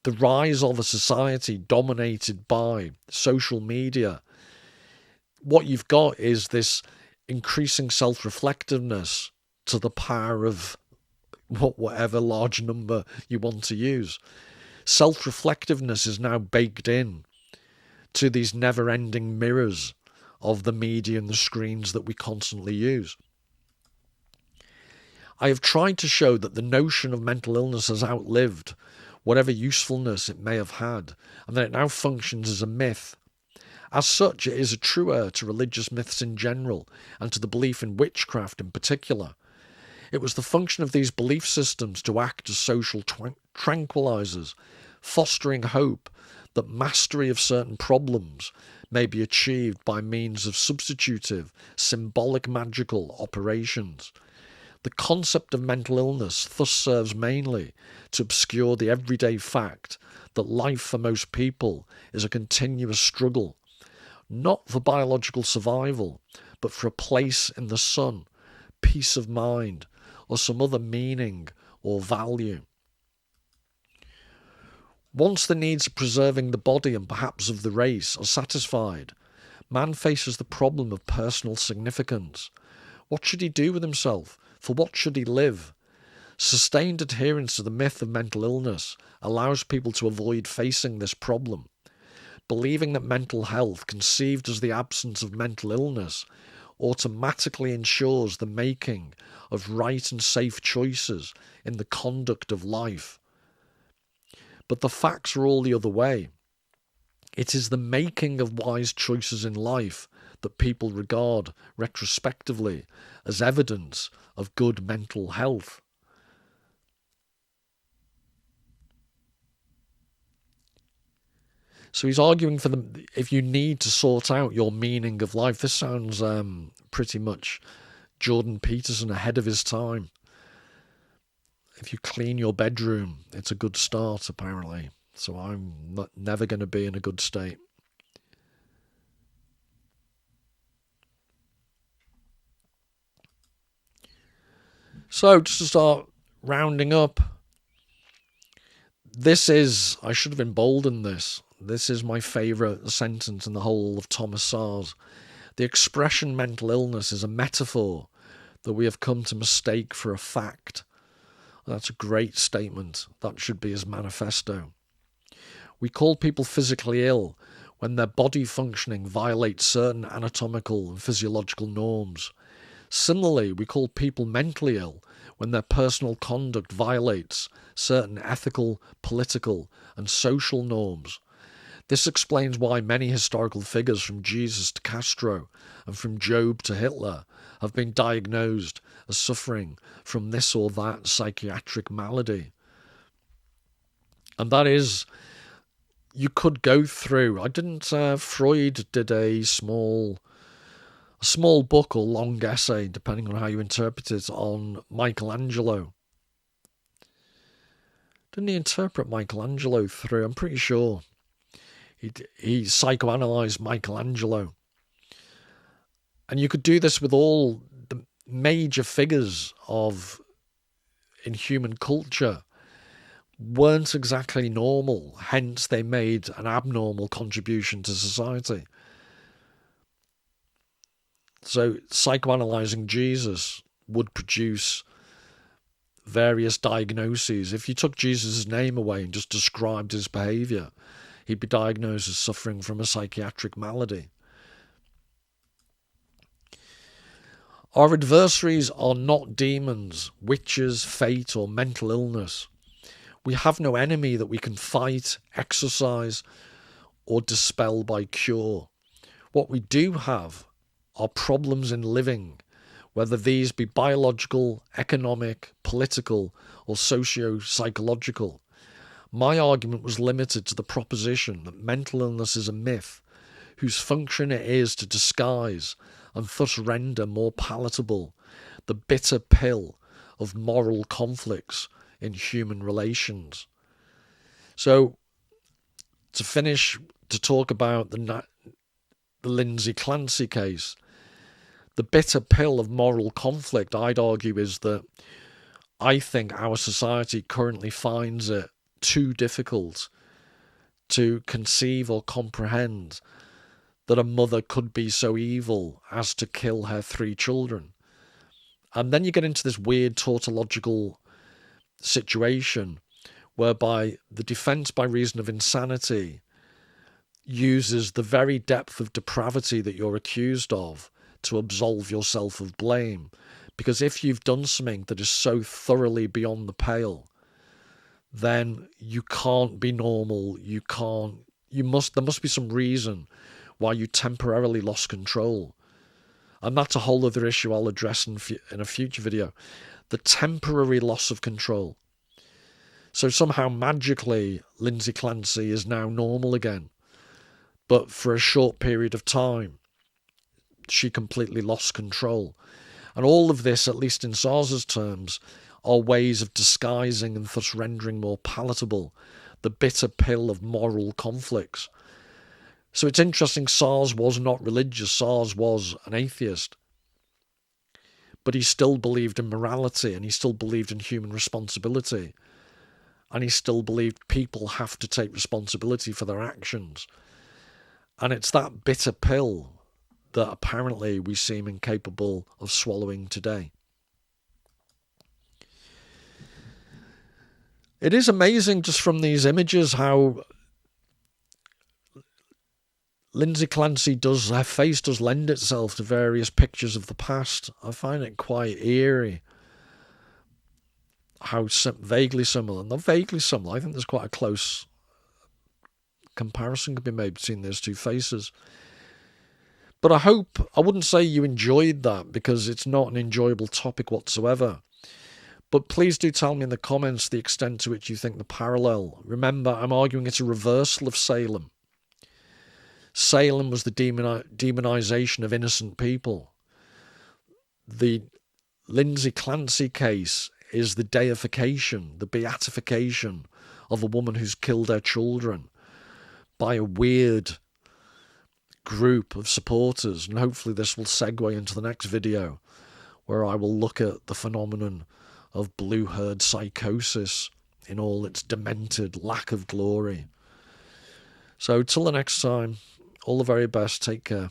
the rise of a society dominated by social media. What you've got is this increasing self-reflectiveness to the power of whatever large number you want to use. Self-reflectiveness is now baked in to these never-ending mirrors of the media and the screens that we constantly use. I have tried to show that the notion of mental illness has outlived whatever usefulness it may have had, and that it now functions as a myth. As such, it is a true heir to religious myths in general, and to the belief in witchcraft in particular. It was the function of these belief systems to act as social tranquilizers, fostering hope that mastery of certain problems may be achieved by means of substitutive, symbolic magical operations. The concept of mental illness thus serves mainly to obscure the everyday fact that life for most people is a continuous struggle, not for biological survival, but for a place in the sun, peace of mind, or some other meaning or value. Once the needs of preserving the body and perhaps of the race are satisfied, man faces the problem of personal significance. What should he do with himself? For what should he live? Sustained adherence to the myth of mental illness allows people to avoid facing this problem. Believing that mental health, conceived as the absence of mental illness, automatically ensures the making of right and safe choices in the conduct of life. But the facts are all the other way. It is the making of wise choices in life that people regard retrospectively as evidence of good mental health. So he's arguing for them, if you need to sort out your meaning of life. This sounds pretty much Jordan Peterson ahead of his time. If you clean your bedroom, it's a good start, apparently. So I'm never going to be in a good state. So just to start rounding up, this is, I should have emboldened this. This is my favourite sentence in the whole of Thomas Szasz. The expression mental illness is a metaphor that we have come to mistake for a fact. That's a great statement. That should be his manifesto. We call people physically ill when their body functioning violates certain anatomical and physiological norms. Similarly, we call people mentally ill when their personal conduct violates certain ethical, political, and social norms. This explains why many historical figures from Jesus to Castro and from Job to Hitler have been diagnosed as suffering from this or that psychiatric malady. And that is, you could go through, Freud did a small book or long essay, depending on how you interpret it, on Michelangelo. Didn't he interpret Michelangelo through? I'm pretty sure. He psychoanalyzed Michelangelo. And you could do this with all the major figures in human culture weren't exactly normal, hence they made an abnormal contribution to society. So psychoanalyzing Jesus would produce various diagnoses. If you took Jesus' name away and just described his behaviour, he'd be diagnosed as suffering from a psychiatric malady. Our adversaries are not demons, witches, fate, or mental illness. We have no enemy that we can fight, exorcise, or dispel by cure. What we do have are problems in living, whether these be biological, economic, political, or socio-psychological. My argument was limited to the proposition that mental illness is a myth, whose function it is to disguise and thus render more palatable the bitter pill of moral conflicts in human relations. So, to finish, to talk about the Lindsay Clancy case, the bitter pill of moral conflict, I'd argue, is that I think our society currently finds it too difficult to conceive or comprehend that a mother could be so evil as to kill her 3 children. And then you get into this weird tautological situation whereby the defence by reason of insanity uses the very depth of depravity that you're accused of to absolve yourself of blame. Because if you've done something that is so thoroughly beyond the pale, then you can't be normal. There must be some reason why you temporarily lost control. And that's a whole other issue I'll address in a future video. The temporary loss of control. So somehow magically Lindsay Clancy is now normal again. But for a short period of time, she completely lost control. And all of this, at least in Szasz's terms, are ways of disguising and thus rendering more palatable the bitter pill of moral conflicts. So it's interesting, Szasz was not religious, Szasz was an atheist. But he still believed in morality, and he still believed in human responsibility. And he still believed people have to take responsibility for their actions. And it's that bitter pill that apparently we seem incapable of swallowing today. It is amazing just from these images how Lindsay Clancy her face does lend itself to various pictures of the past. I find it quite eerie how vaguely similar, not vaguely similar, I think there's quite a close comparison could be made between those two faces. But I wouldn't say you enjoyed that, because it's not an enjoyable topic whatsoever. But please do tell me in the comments the extent to which you think the parallel. Remember, I'm arguing it's a reversal of Salem. Salem was the demonization of innocent people. The Lindsay Clancy case is the deification, the beatification of a woman who's killed her children by a weird group of supporters. And hopefully this will segue into the next video, where I will look at the phenomenon of blue herd psychosis in all its demented lack of glory. So till the next time, all the very best. Take care.